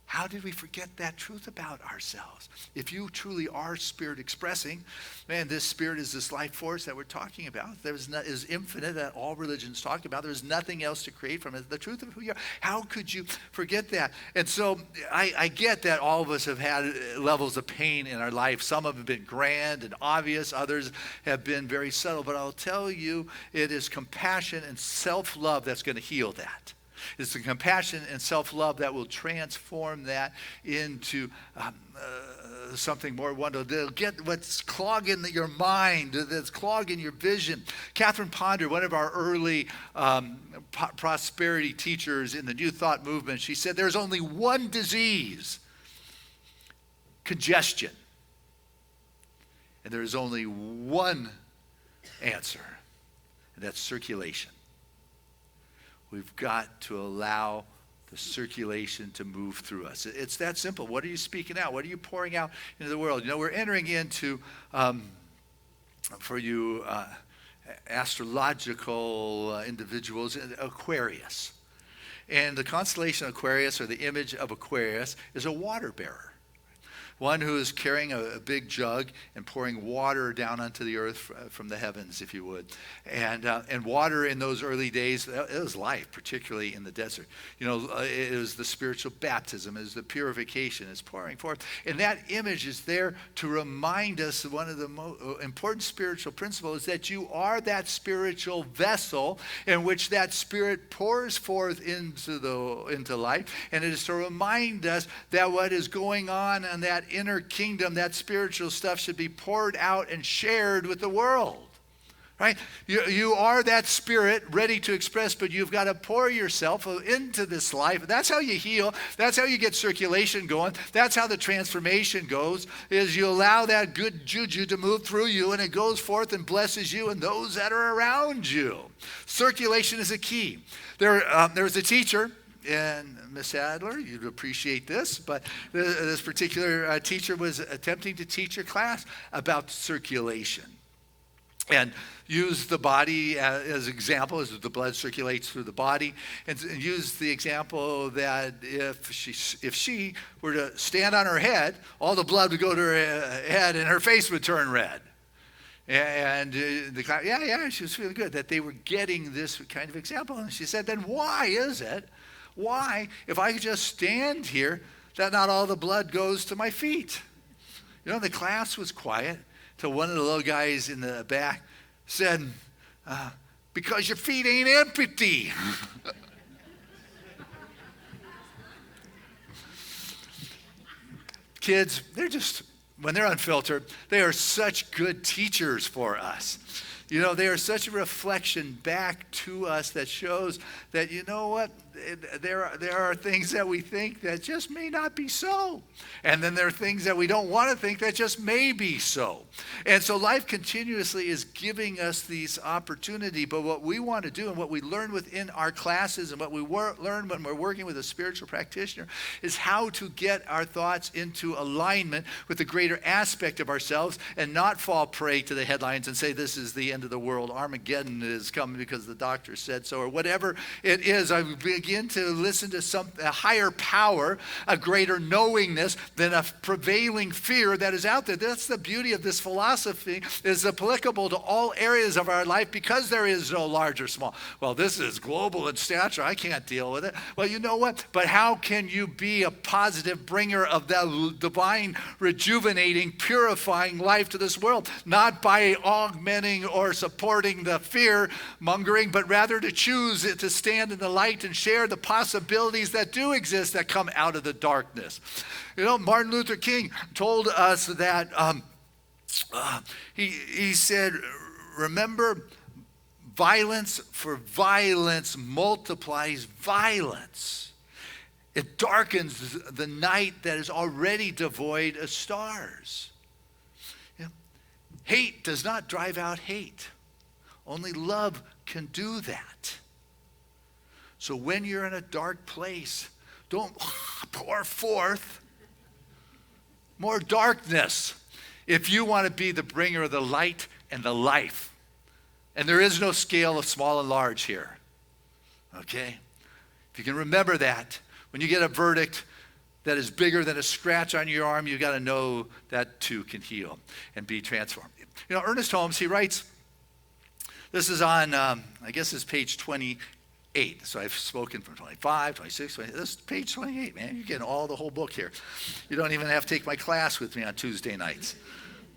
How did we forget that truth about ourselves? If you truly are spirit expressing, man, this spirit is this life force that we're talking about. Is infinite that all religions talk about. There's nothing else to create from it. The truth of who you are. How could you forget that? And so I get that all of us have had levels of pain in our life. Some have been grand and obvious. Others have been very subtle. But I'll tell you, it is compassion and self-love that's going to heal that. It's the compassion and self-love that will transform that into something more wonderful. They'll get what's clogging your mind, that's clogging your vision. Catherine Ponder, one of our early prosperity teachers in the New Thought movement, she said there's only one disease, congestion. And there's only one answer, and that's circulation. We've got to allow the circulation to move through us. It's that simple. What are you speaking out? What are you pouring out into the world? You know, we're entering into, for you astrological individuals, Aquarius. And the constellation Aquarius, or the image of Aquarius, is a water bearer. One who is carrying a big jug and pouring water down onto the earth from the heavens, if you would. And water in those early days, it was life, particularly in the desert. You know, it was the spiritual baptism, it was the purification, it's pouring forth. And that image is there to remind us of one of the most important spiritual principles, that you are that spiritual vessel in which that spirit pours forth into life. And it is to remind us that what is going on in that inner kingdom, that spiritual stuff, should be poured out and shared with the world. Right? You are that spirit ready to express, but you've got to pour yourself into this life. That's how you heal. That's how you get circulation going. That's how the transformation goes, is you allow that good juju to move through you, and it goes forth and blesses you and those that are around you. Circulation is a key. There was a teacher, and Miss Adler, you'd appreciate this, but this particular teacher was attempting to teach a class about circulation. and use the body as example as the blood circulates through the body, and use the example that if she were to stand on her head, all the blood would go to her head and her face would turn red. And she was feeling good that they were getting this kind of example. And she said, then why is it, if I could just stand here, that not all the blood goes to my feet? You know, the class was quiet till one of the little guys in the back said, because your feet ain't empty. Kids, when they're unfiltered, they are such good teachers for us. You know, they are such a reflection back to us that shows that, you know what, there are things that we think that just may not be so. And then there are things that we don't want to think that just may be so. And so life continuously is giving us these opportunity, but what we want to do and what we learn within our classes and what we learn when we're working with a spiritual practitioner is how to get our thoughts into alignment with the greater aspect of ourselves and not fall prey to the headlines and say this is the end of the world, Armageddon is coming because the doctor said so, or whatever it is. I begin to listen to a higher power, a greater knowingness than a prevailing fear that is out there. That's the beauty of this philosophy, is applicable to all areas of our life because there is no large or small. Well, this is global in stature. I can't deal with it. Well, you know what? But how can you be a positive bringer of that divine, rejuvenating, purifying life to this world? Not by augmenting or supporting the fear mongering, but rather to choose to stand in the light and share the possibilities that do exist that come out of the darkness. You know, Martin Luther King told us that he said, remember, violence for violence multiplies violence. It darkens the night that is already devoid of stars. Hate does not drive out hate. Only love can do that. So when you're in a dark place, don't pour forth more darkness if you want to be the bringer of the light and the life. And there is no scale of small and large here. Okay? If you can remember that, when you get a verdict that is bigger than a scratch on your arm, you got to know that too can heal and be transformed. You know, Ernest Holmes, he writes, this is on, I guess it's page 28. So I've spoken from 25, 26, 20. This is page 28, man. You're getting all the whole book here. You don't even have to take my class with me on Tuesday nights.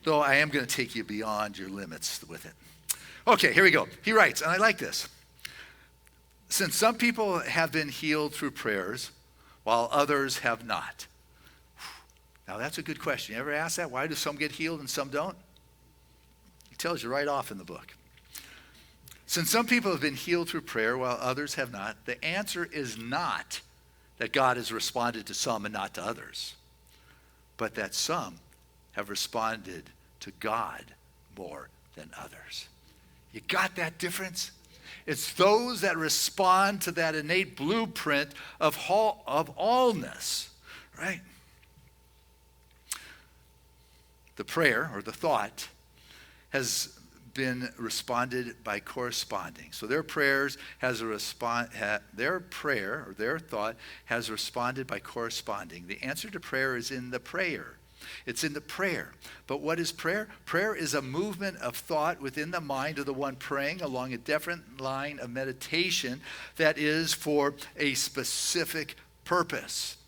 Though I am going to take you beyond your limits with it. Okay, here we go. He writes, and I like this. Since some people have been healed through prayers, while others have not. Now that's a good question. You ever ask that? Why do some get healed and some don't? He tells you right off in the book. Since some people have been healed through prayer while others have not, the answer is not that God has responded to some and not to others, but that some have responded to God more than others. You got that difference? It's those that respond to that innate blueprint of allness, right? The prayer or the thought has been responded by corresponding. So their prayers has a their prayer or their thought has responded by corresponding. The answer to prayer is in the prayer. It's in the prayer. But what is prayer? Prayer is a movement of thought within the mind of the one praying along a different line of meditation that is for a specific purpose.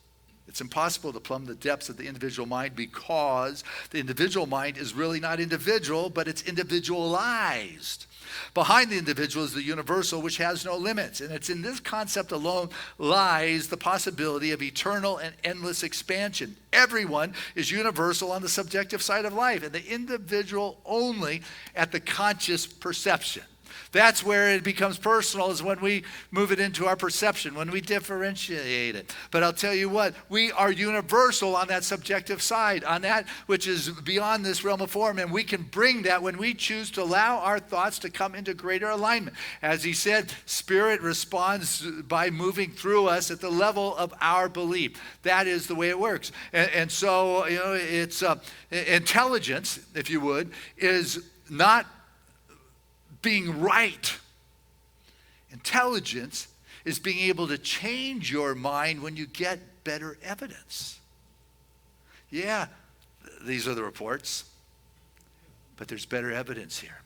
It's impossible to plumb the depths of the individual mind because the individual mind is really not individual, but it's individualized. Behind the individual is the universal, which has no limits. And it's in this concept alone lies the possibility of eternal and endless expansion. Everyone is universal on the subjective side of life, and the individual only at the conscious perception. That's where it becomes personal, is when we move it into our perception, when we differentiate it. But I'll tell you what, we are universal on that subjective side, on that which is beyond this realm of form, and we can bring that when we choose to allow our thoughts to come into greater alignment. As he said, Spirit responds by moving through us at the level of our belief. That is the way it works. And so, you know, it's intelligence, if you would, is not being right. Intelligence is being able to change your mind when you get better evidence. Yeah, these are the reports, but there's better evidence here.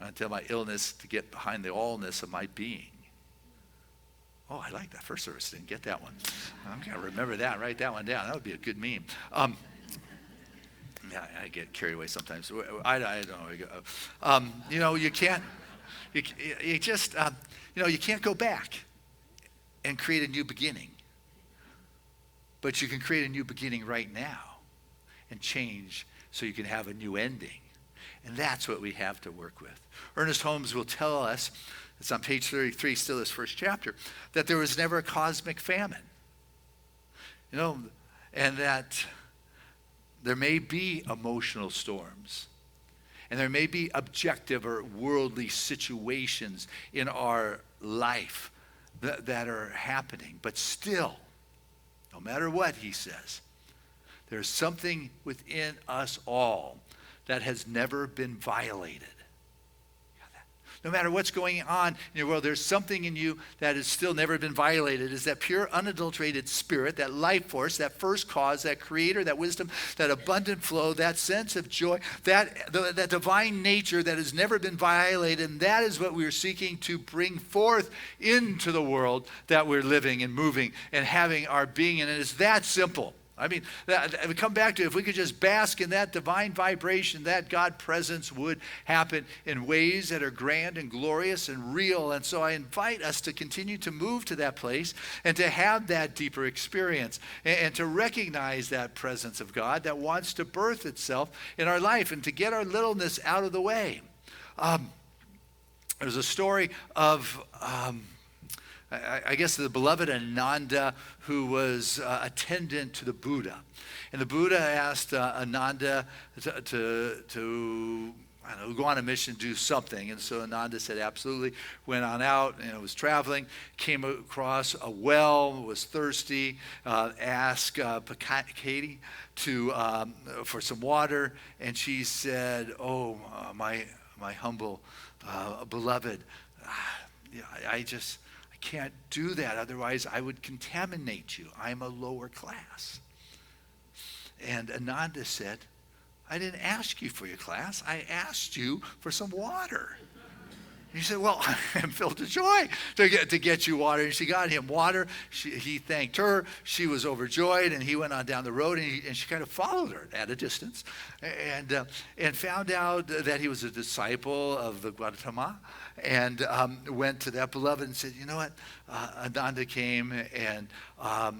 I tell my illness to get behind the allness of my being. Oh, I like that first service. Didn't get that one. I'm going to remember that. Write that one down. That would be a good meme. Yeah, I get carried away sometimes. I don't know. You can't. You just. You can't go back and create a new beginning. But you can create a new beginning right now and change so you can have a new ending. And that's what we have to work with. Ernest Holmes will tell us, it's on page 33, still this first chapter, that there was never a cosmic famine. And that there may be emotional storms. And there may be objective or worldly situations in our life that are happening. But still, no matter what, he says, there's something within us all that has never been violated. No matter what's going on in your world, there's something in you that has still never been violated. Is that pure, unadulterated spirit, that life force, that first cause, that creator, that wisdom, that abundant flow, that sense of joy, that divine nature that has never been violated. And that is what we're seeking to bring forth into the world that we're living and moving and having our being in. And it's that simple. I mean, we come back to if we could just bask in that divine vibration, that God presence would happen in ways that are grand and glorious and real. And so I invite us to continue to move to that place and to have that deeper experience and to recognize that presence of God that wants to birth itself in our life and to get our littleness out of the way. There's a story of... I guess the beloved Ananda, who was attendant to the Buddha. And the Buddha asked Ananda to go on a mission, do something. And so Ananda said, absolutely. Went on out and was traveling, came across a well, was thirsty, asked Pakati for some water. And she said, my humble beloved, I can't do that. Otherwise, I would contaminate you. I'm a lower class. And Ananda said, I didn't ask you for your class. I asked you for some water. He said, well, I'm filled with joy to get you water. And she got him water. He thanked her. She was overjoyed, and he went on down the road, and she kind of followed her at a distance and found out that he was a disciple of the Gautama, and went to that beloved and said, you know what? Ananda came, and I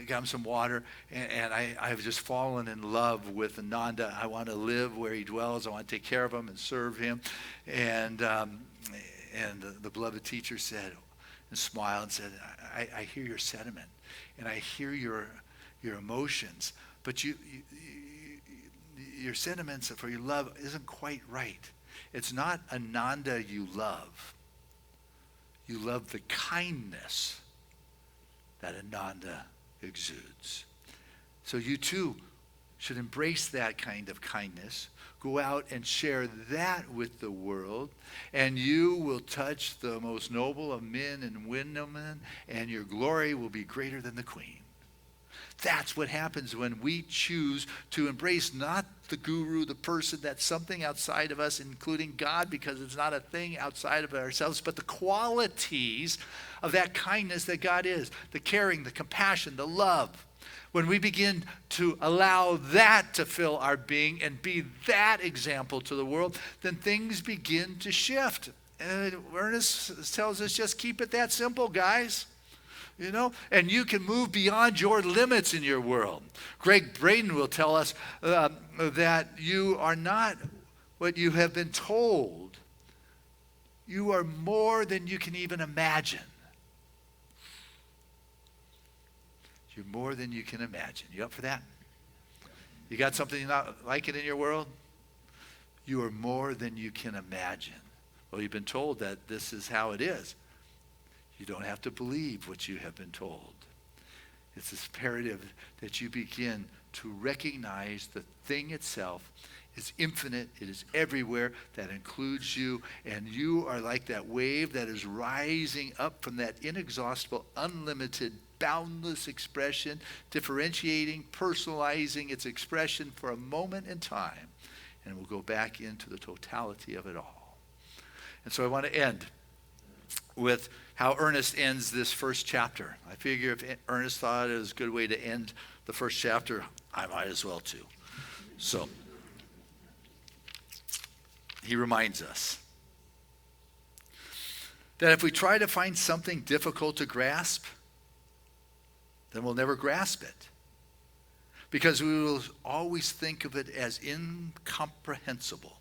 got him some water, and I've just fallen in love with Ananda. I want to live where he dwells. I want to take care of him and serve him. And the beloved teacher said, and smiled and said, I hear your sentiment, and I hear your emotions, but your sentiments for your love isn't quite right. It's not Ananda you love. You love the kindness that Ananda exudes. So you too should embrace that kind of kindness. Go out and share that with the world, and you will touch the most noble of men and women, and your glory will be greater than the queen. That's what happens when we choose to embrace not the guru, the person, that's something outside of us, including God, because it's not a thing outside of ourselves, but the qualities of that kindness that God is, the caring, the compassion, the love. When we begin to allow that to fill our being and be that example to the world, then things begin to shift. And Ernest tells us, just keep it that simple, guys. And you can move beyond your limits in your world. Greg Braden will tell us that you are not what you have been told. You are more than you can even imagine. You're more than you can imagine. You up for that? You got something not like it in your world? You are more than you can imagine. Well, you've been told that this is how it is. You don't have to believe what you have been told. It's imperative that you begin to recognize the thing itself It's infinite. It is everywhere. That includes you. And you are like that wave that is rising up from that inexhaustible, unlimited, boundless expression, differentiating, personalizing its expression for a moment in time. And we'll go back into the totality of it all. And so I want to end with how Ernest ends this first chapter. I figure if Ernest thought it was a good way to end the first chapter, I might as well too. So he reminds us that if we try to find something difficult to grasp, then we'll never grasp it, because we will always think of it as incomprehensible.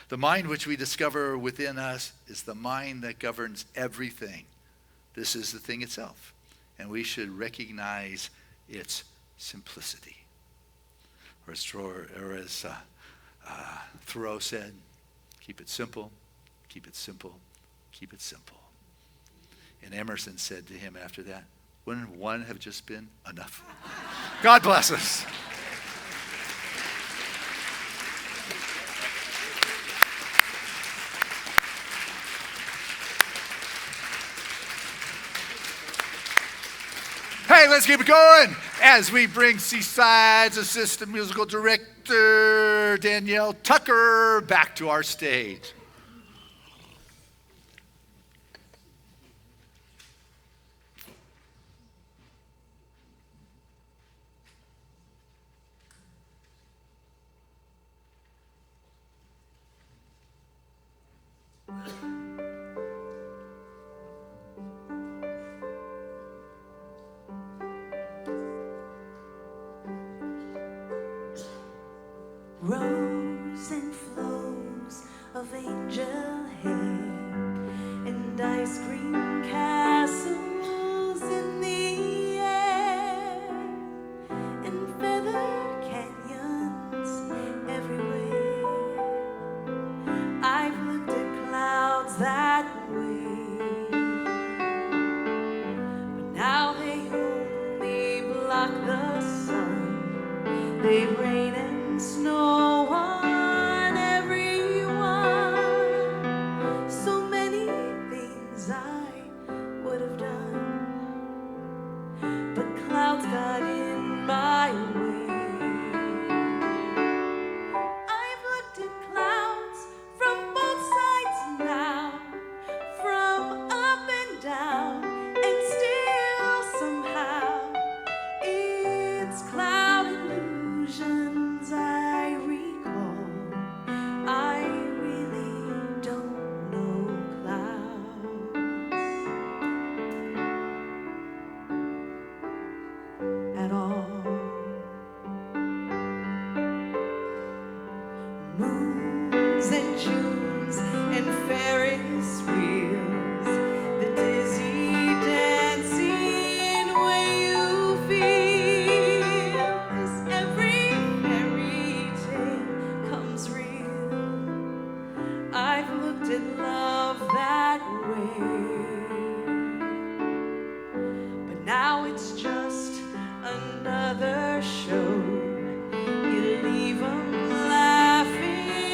The mind which we discover within us is the mind that governs everything. This is the thing itself, and we should recognize its simplicity. Or as Thoreau said, keep it simple, keep it simple, keep it simple. And Emerson said to him after that, wouldn't one have just been enough? God bless us. Hey, let's keep it going as we bring Seaside's assistant musical director, Danielle Tucker, back to our stage. Rows and flows of angel hair and ice cream castles in the air and feather canyons everywhere. I've looked at clouds that way, but now they only block the sun. They rain and snow on everyone. So many things I would have done, but clouds got in my way. I've looked at clouds from both sides now, from up and down, and still somehow it's cloud illusions I recall. I really don't know clouds at all. Moons and Junes and Ferris wheels, the dizzy dancing way you feel as every fairy tale comes real. I've looked at love that way, but now it's just another show. You leave 'em laughing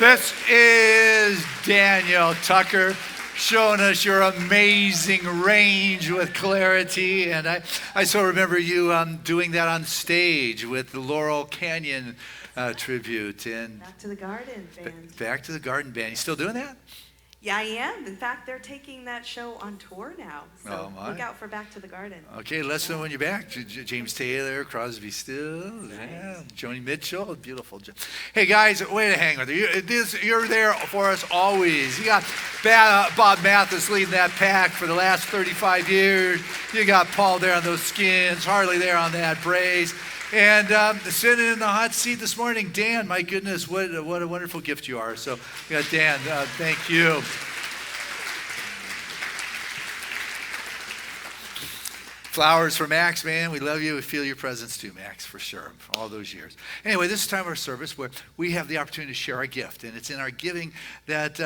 This is Daniel Tucker showing us your amazing range with clarity. And I so remember you doing that on stage with the Laurel Canyon tribute. And Back to the Garden Band. Back to the Garden Band. You still doing that? Yeah, I am. In fact, they're taking that show on tour now. So Oh, my. look out for Back to the Garden. Okay, let us know when you're back. James Taylor, Crosby, Stills, yeah, Joni Mitchell, beautiful. Hey guys, way to hang with you. You're there for us always. You got Bob Mathis leading that pack for the last 35 years. You got Paul there on those skins, Harley there on that brace. And sitting in the hot seat this morning, Dan, my goodness, what a wonderful gift you are. So, yeah, Dan, thank you. Flowers for Max, man. We love you. We feel your presence too, Max, for sure, for all those years. Anyway, this is time of our service where we have the opportunity to share our gift. And it's in our giving that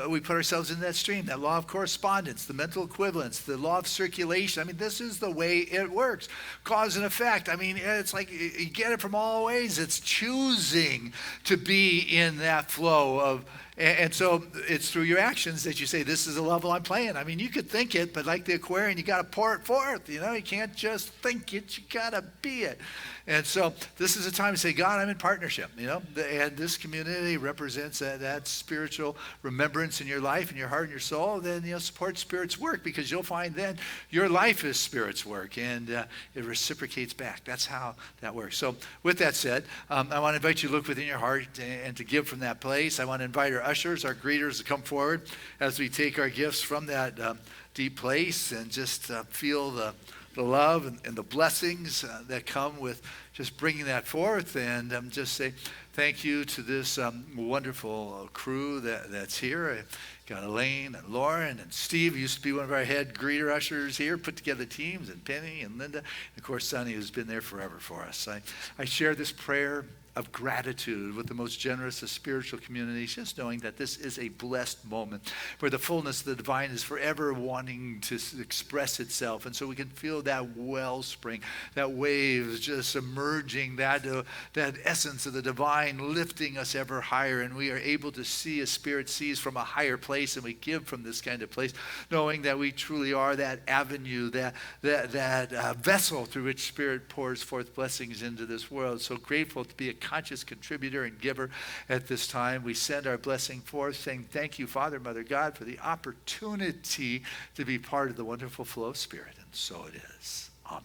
we put ourselves in that stream, that law of correspondence, the mental equivalence, the law of circulation. I mean, this is the way it works. Cause and effect. I mean, it's like you get it from all ways. It's choosing to be in that flow of. And so it's through your actions that you say, this is the level I'm playing. I mean, you could think it, but like the aquarium, you got to pour it forth. You know, you can't just think it, you got to be it. And so this is a time to say, God, I'm in partnership, you know, and this community represents that spiritual remembrance in your life, in your heart, and your soul. Then, support Spirit's work, because you'll find then your life is Spirit's work, and it reciprocates back. That's how that works. So with that said, I want to invite you to look within your heart and to give from that place. I want to invite our ushers, our greeters to come forward as we take our gifts from that deep place and just feel the love and the blessings that come with just bringing that forth, and just say thank you to this wonderful crew that's here. I got Elaine and Lauren and Steve, who used to be one of our head greeter ushers here, put together teams, and Penny and Linda, and of course Sonny, who's been there forever for us. I share this prayer of gratitude with the most generous of spiritual communities, just knowing that this is a blessed moment where the fullness of the divine is forever wanting to express itself. And so we can feel that wellspring, that wave just emerging, that essence of the divine lifting us ever higher. And we are able to see as Spirit sees from a higher place, and we give from this kind of place, knowing that we truly are that avenue, that vessel through which Spirit pours forth blessings into this world. So grateful to be a conscious contributor and giver at this time. We send our blessing forth, saying thank you, Father, Mother, God, for the opportunity to be part of the wonderful flow of Spirit. And so it is. Amen.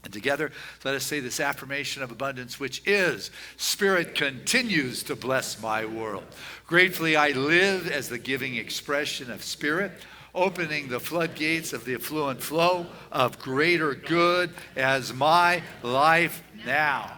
And together, let us say this affirmation of abundance, which is, Spirit continues to bless my world. Gratefully, I live as the giving expression of Spirit, opening the floodgates of the affluent flow of greater good as my life now.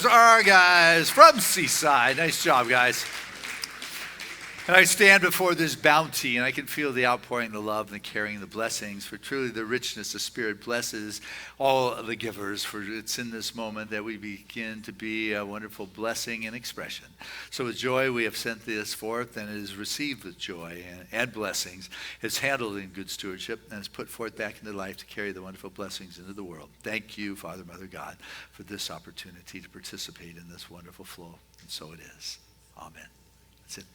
Those are our guys from Seaside. Nice job, guys. And I stand before this bounty, and I can feel the outpouring, the love, and the caring, the blessings. For truly the richness of Spirit blesses all of the givers. For it's in this moment that we begin to be a wonderful blessing and expression. So with joy we have sent this forth, and it is received with joy and blessings. It's handled in good stewardship, and it's put forth back into life to carry the wonderful blessings into the world. Thank you, Father, Mother, God, for this opportunity to participate in this wonderful flow. And so it is. Amen. That's it.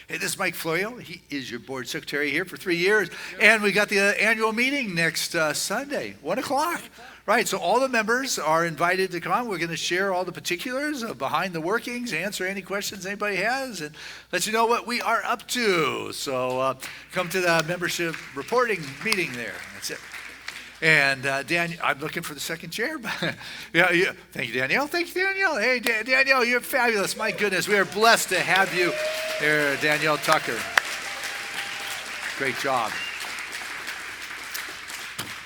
Hey, this is Mike Florio. He is your board secretary here for 3 years. And we got the annual meeting next Sunday, 1 o'clock. Right, so all the members are invited to come. We're going to share all the particulars of behind the workings, answer any questions anybody has, and let you know what we are up to. So come to the membership reporting meeting there. That's it. And Daniel, I'm looking for the second chair. Yeah. Thank you, Danielle. Thank you, Danielle. Hey, Danielle, you're fabulous. My goodness, we are blessed to have you here, Danielle Tucker. Great job.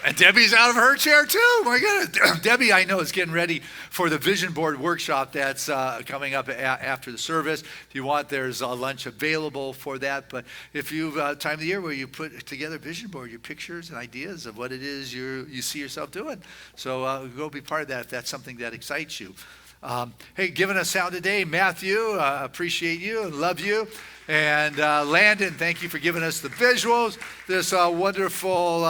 And Debbie's out of her chair too. My goodness. Debbie, I know, is getting ready for the vision board workshop that's coming up after the service. If you want, there's a lunch available for that. But if you've time of the year where you put together vision board, your pictures and ideas of what it is you see yourself doing. So go be part of that if that's something that excites you. Hey, giving us sound today, Matthew, appreciate you and love you. And Landon, thank you for giving us the visuals. This wonderful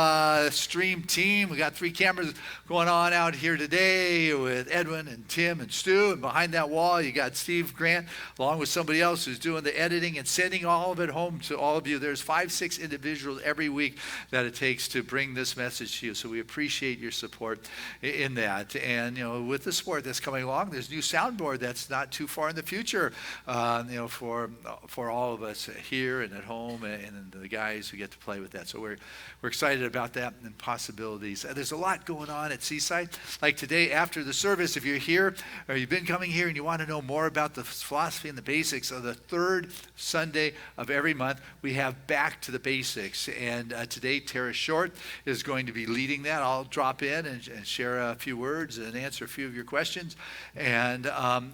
stream team. We got 3 cameras going on out here today with Edwin and Tim and Stu. And behind that wall, you got Steve Grant, along with somebody else who's doing the editing and sending all of it home to all of you. There's 5-6 individuals every week that it takes to bring this message to you. So we appreciate your support in that. And, you know, with the support that's coming along, there's a new soundboard that's not too far in the future, for all of us here and at home, and the guys who get to play with that. So we're excited about that and possibilities. There's a lot going on at Seaside. Like today after the service, if you're here or you've been coming here and you want to know more about the philosophy and the basics of the 3rd Sunday of every month, we have Back to the Basics. And today Tara Short is going to be leading that. I'll drop in and share a few words and answer a few of your questions. And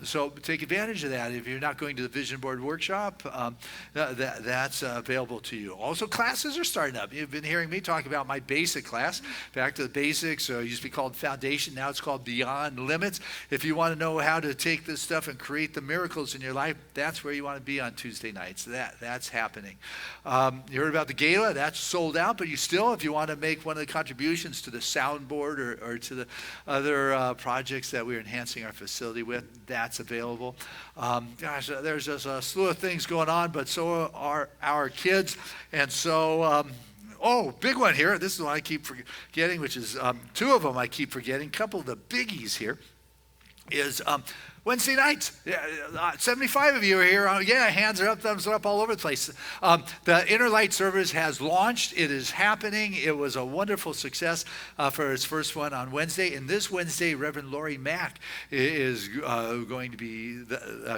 so take advantage of that. If you're not going to the Vision Board Workshop, that's available to you. Also, classes are starting up. You've been hearing me talk about my basic class, Back to the Basics. It used to be called Foundation. Now it's called Beyond Limits. If you want to know how to take this stuff and create the miracles in your life, that's where you want to be on Tuesday nights. That's happening. You heard about the gala. That's sold out, but you still, if you want to make one of the contributions to the soundboard or to the other projects that we're enhancing our facility with, that's available. There's just a slew of things going on, but so are our kids. And so, big one here. This is one I keep forgetting, which is 2 of them I keep forgetting. A couple of the biggies here is Wednesday nights. 75 of you are here. Hands are up, thumbs are up all over the place. The Inner Light service has launched. It is happening. It was a wonderful success for its first one on Wednesday. And this Wednesday, Reverend Lori Mack is going to be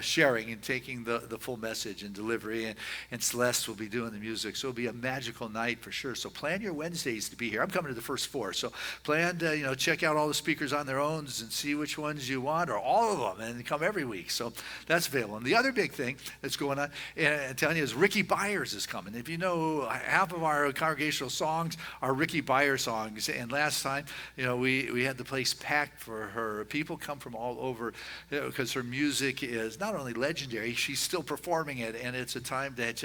sharing and taking the full message and delivery. And Celeste will be doing the music. So it'll be a magical night for sure. So plan your Wednesdays to be here. I'm coming to the first 4. So plan to check out all the speakers on their own and see which ones you want, or all of them. And come every week. So that's available. And the other big thing that's going on, and I'm telling you, is Ricky Byers is coming. If you know, half of our congregational songs are Ricky Byers songs. And last time, we had the place packed for her. People come from all over because her music is not only legendary, she's still performing it. And it's a time that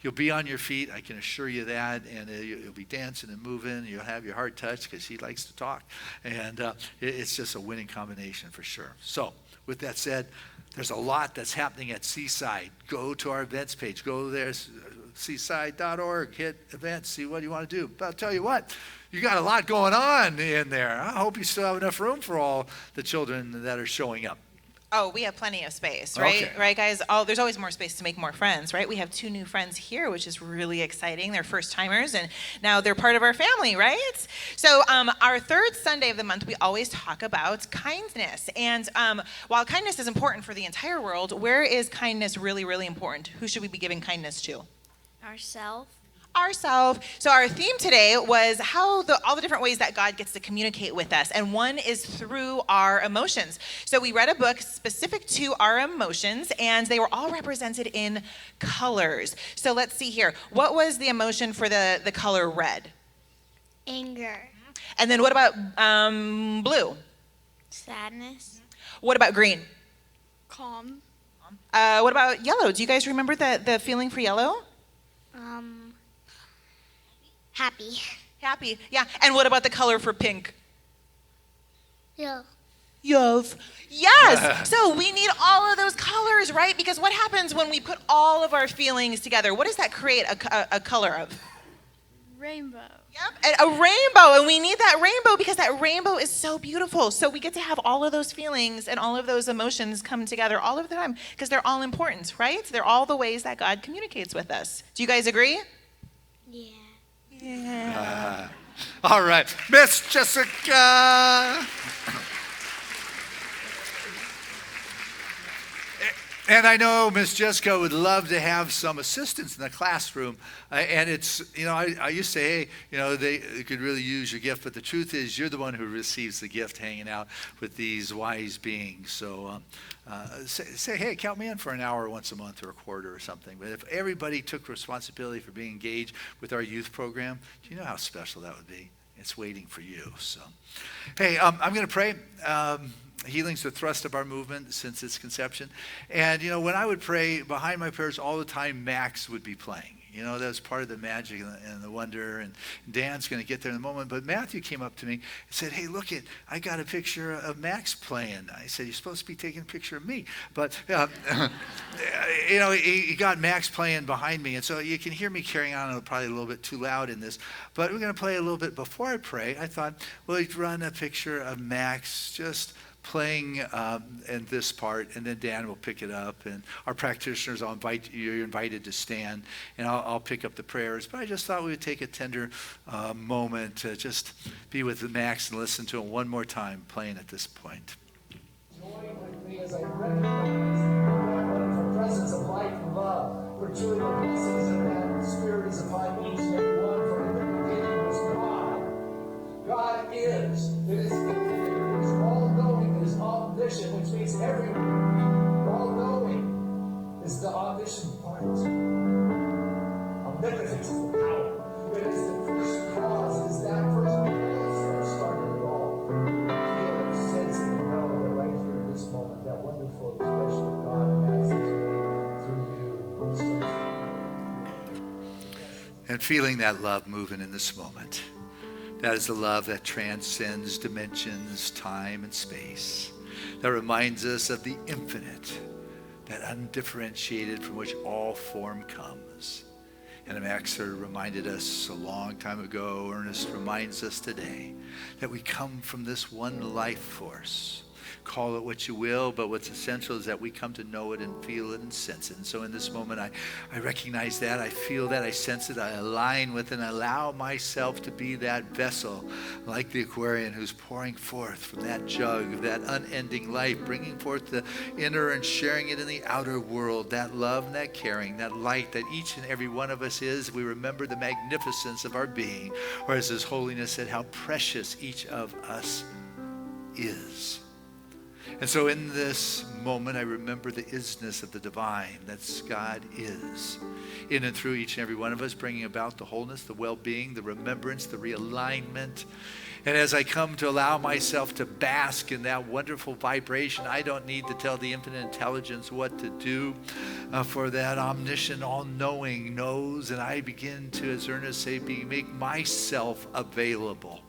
you'll be on your feet. I can assure you that. And you'll be dancing and moving. You'll have your heart touched because she likes to talk. And it's just a winning combination for sure. So, with that said, there's a lot that's happening at Seaside. Go to our events page. Go there, seaside.org, hit events, see what you want to do. But I'll tell you what, you got a lot going on in there. I hope you still have enough room for all the children that are showing up. Oh, we have plenty of space, right? Okay. Right, guys? There's always more space to make more friends, right? We have 2 new friends here, which is really exciting. They're first-timers, and now they're part of our family, right? So our 3rd Sunday of the month, we always talk about kindness. And while kindness is important for the entire world, where is kindness really, really important? Who should we be giving kindness to? Ourselves. ourselves. So our theme today was all the different ways that God gets to communicate with us. And one is through our emotions. So we read a book specific to our emotions, and they were all represented in colors. So let's see here. What was the emotion for the color red? Anger. And then what about blue? Sadness. What about green? Calm. What about yellow? Do you guys remember the feeling for yellow? Happy. Happy, yeah. And what about the color for pink? Yeah. Yes. So we need all of those colors, right? Because what happens when we put all of our feelings together? What does that create a color of? Rainbow. Yep, and a rainbow. And we need that rainbow because that rainbow is so beautiful. So we get to have all of those feelings and all of those emotions come together all of the time because they're all important, right? They're all the ways that God communicates with us. Do you guys agree? Yeah. Yeah. All right, Miss Jessica. And I know Miss Jessica would love to have some assistance in the classroom. And it's, I used to say, hey, they could really use your gift. But the truth is, you're the one who receives the gift hanging out with these wise beings. So say, hey, count me in for an hour once a month or a quarter or something. But if everybody took responsibility for being engaged with our youth program, do you know how special that would be? It's waiting for you. So, hey, I'm going to pray. Healing's the thrust of our movement since its conception. And, when I would pray, behind my prayers all the time, Max would be playing. That was part of the magic and the wonder. And Dan's going to get there in a moment. But Matthew came up to me and said, hey, look, I got a picture of Max playing. I said, you're supposed to be taking a picture of me. But, he got Max playing behind me. And so you can hear me carrying on probably a little bit too loud in this. But we're going to play a little bit before I pray. I thought, well, we'd run a picture of Max just playing in this part, and then Dan will pick it up, and our practitioners, you're invited to stand, and I'll pick up the prayers. But I just thought we would take a tender moment to just be with Max and listen to him one more time playing at this point. Join with me as I recognize the presence of light and love, for truly the blessings of that Spirit is upon each and every one, for in the beginning was God. God is. It is infinite. It is all-knowing. It is omniscient, which means everyone. All-knowing is the omniscient part. Omnipotence is the power. It is the first cause. It is that first cause that started it all. Feel, sense, and know that right here in this moment, that wonderful expression of God passes through you. And feeling that love moving in this moment. That is the love that transcends dimensions, time, and space. That reminds us of the infinite, that undifferentiated from which all form comes. And Max reminded us a long time ago, Ernest reminds us today, that we come from this one life force. Call it what you will, but what's essential is that we come to know it and feel it and sense it. And so in this moment, I recognize that, I feel that, I sense it, I align with it, and I allow myself to be that vessel, like the Aquarian who's pouring forth from that jug of that unending life, bringing forth the inner and sharing it in the outer world, that love and that caring, that light that each and every one of us is. We remember the magnificence of our being, or as His Holiness said, how precious each of us is. And so in this moment, I remember the isness of the divine, that God is. In and through each and every one of us, bringing about the wholeness, the well-being, the remembrance, the realignment. And as I come to allow myself to bask in that wonderful vibration, I don't need to tell the infinite intelligence what to do, for that omniscient, all-knowing knows. And I begin to, as Ernest say, make myself available.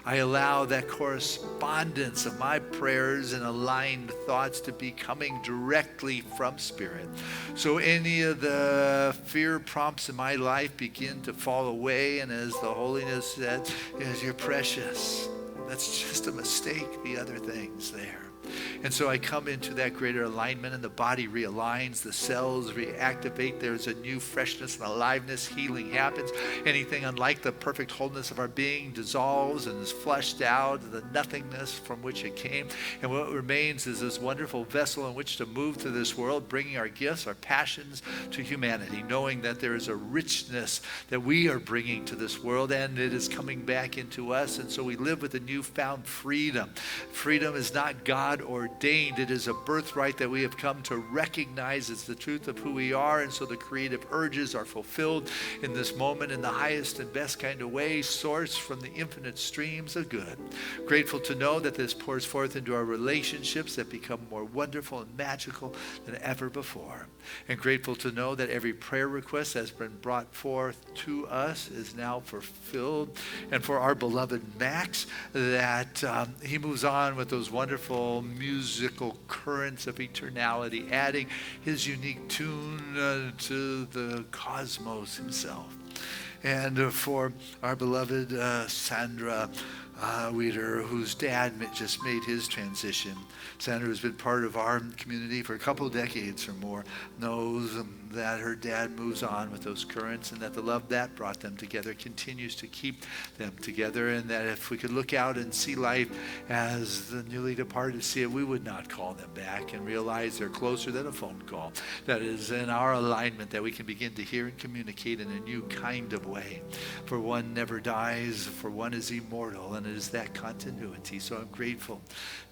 I allow that correspondence of my prayers and aligned thoughts to be coming directly from Spirit. So any of the fear prompts in my life begin to fall away. And as the Holiness said, you're precious. That's just a mistake, the other things there. And so I come into that greater alignment, and the body realigns, the cells reactivate. There's a new freshness and aliveness. Healing happens. Anything unlike the perfect wholeness of our being dissolves and is flushed out, the nothingness from which it came. And what remains is this wonderful vessel in which to move through this world, bringing our gifts, our passions to humanity, knowing that there is a richness that we are bringing to this world, and it is coming back into us. And so we live with a newfound freedom. Freedom is not God ordained. It is a birthright that we have come to recognize as the truth of who we are. And so the creative urges are fulfilled in this moment in the highest and best kind of way, sourced from the infinite streams of good. Grateful to know that this pours forth into our relationships that become more wonderful and magical than ever before. And grateful to know that every prayer request that's been brought forth to us is now fulfilled. And for our beloved Max, that he moves on with those wonderful musical currents of eternality, adding his unique tune to the cosmos himself. And for our beloved Sandra Weeder, whose dad just made his transition. Sandra has been part of our community for a couple of decades or more, knows that her dad moves on with those currents, and that the love that brought them together continues to keep them together, and that if we could look out and see life as the newly departed see it, we would not call them back, and realize they're closer than a phone call. That is in our alignment that we can begin to hear and communicate in a new kind of way. For one never dies, for one is immortal, and it is that continuity. So I'm grateful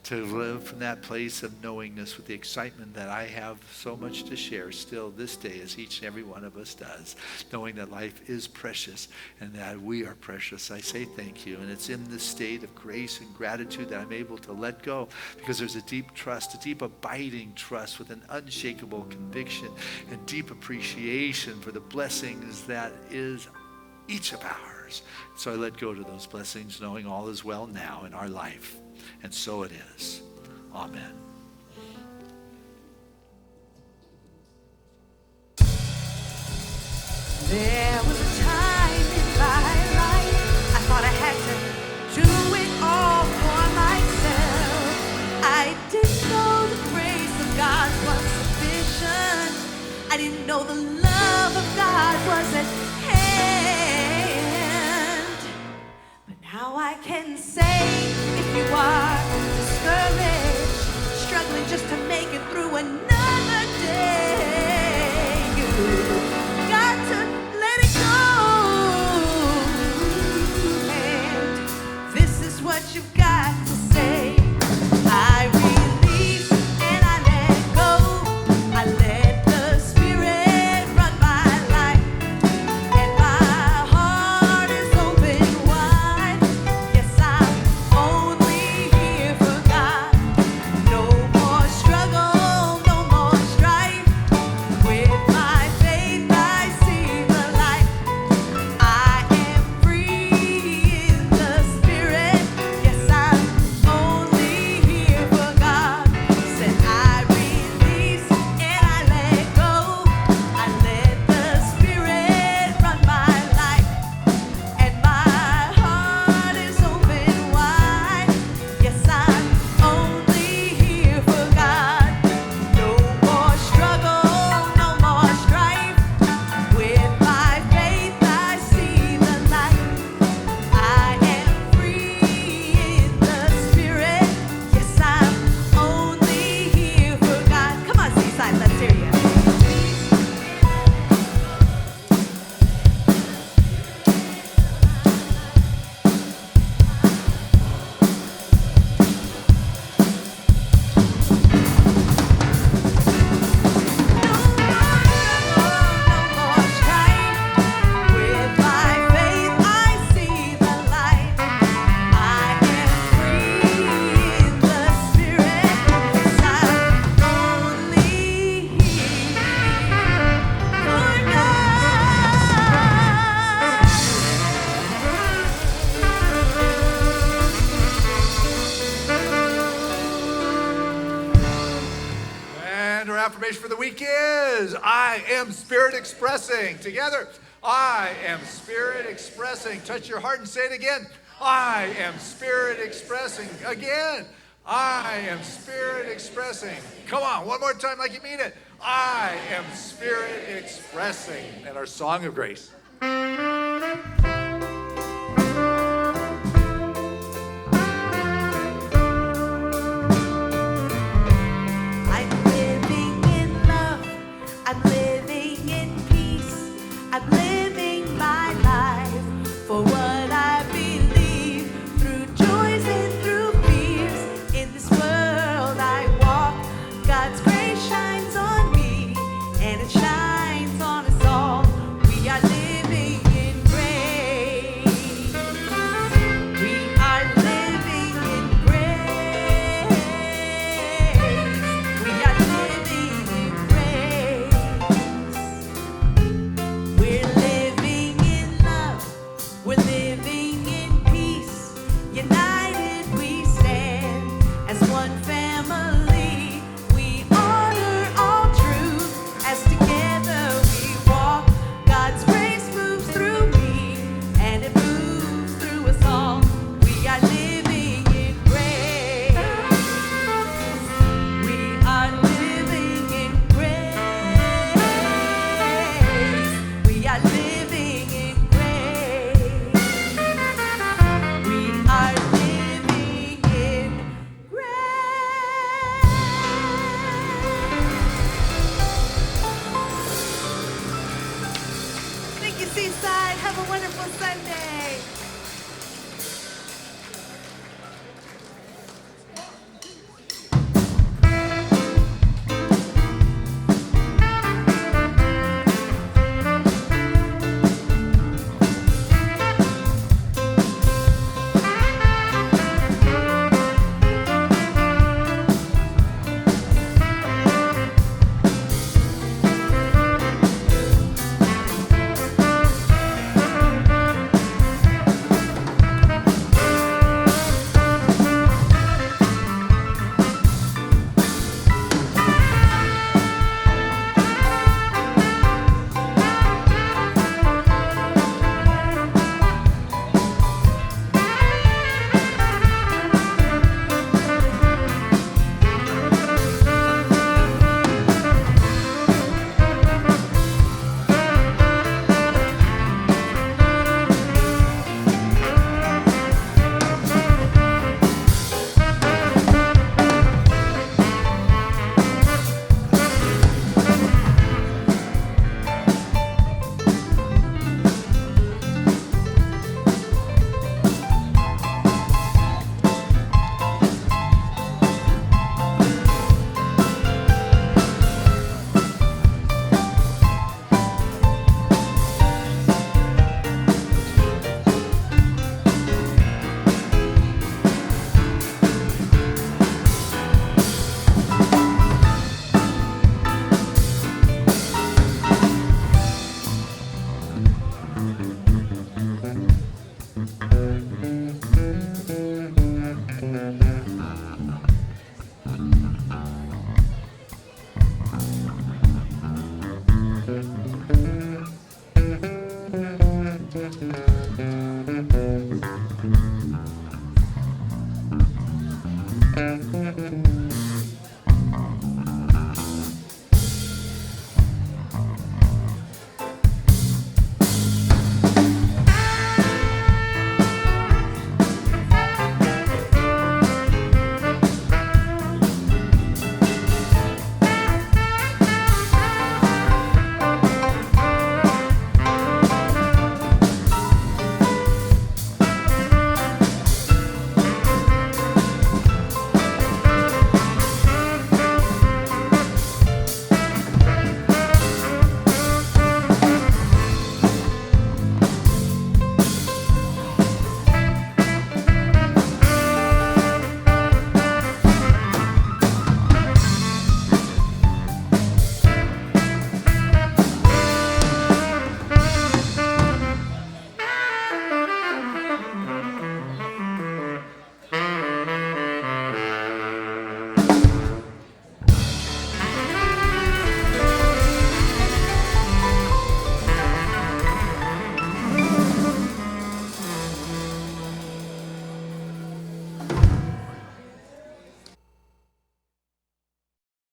to live from that place of knowingness with the excitement that I have so much to share still this day, as each and every one of us does, knowing that life is precious and that we are precious. I say thank you. And it's in this state of grace and gratitude that I'm able to let go, because there's a deep trust, a deep abiding trust with an unshakable conviction and deep appreciation for the blessings that is each of ours. So I let go to those blessings, knowing all is well now in our life. And so it is. Amen. There was a time in my life I thought I had to do it all for myself. I didn't know the grace of God was sufficient. I didn't know the love of God was at hand. But now I can say, if you are discouraged, struggling just to make it through another day, you got to let it go. And this is what you've got to say. I release and I let go. I let the Spirit run my life, and my heart is open wide. Yes, I'm only here for God. No more struggle, no more strife. With my faith I see the light. I am free in the Spirit. Yes, I'm only here for God. Said I release and I let go. I let the Spirit run my life, and my heart is open wide. Yes, I'm only here for God. No more struggle, no more strife. With my faith I see the light. I am free in the Spirit. Yes, I'm only here for God. Come on, Seaside, let's hear you. With my faith I see the light. I am free in the Spirit. Yes, I'm only here for And our affirmation for the week is, I am spirit expressing. Together, I am spirit expressing. Touch your heart and say it again. I am spirit expressing. Again, I am Spirit expressing. Come on, one more time like you mean it. I am Spirit expressing. And our song of grace. I'm living in love. I'm living in peace. I'm living my life for what I believe. Through joys and through fears, in this world I walk. God's grace shines on me, and it shines on us all. We are living in grace. We are living in grace. We are living in grace. We're living in love. We're living in peace. United we stand as one family. We honor all truth as together we walk. God's grace moves through me, and it moves through us all. We are living in grace. We are living in grace. We are living in grace. We are living in grace. Thank you, Seaside. Have a wonderful Sunday.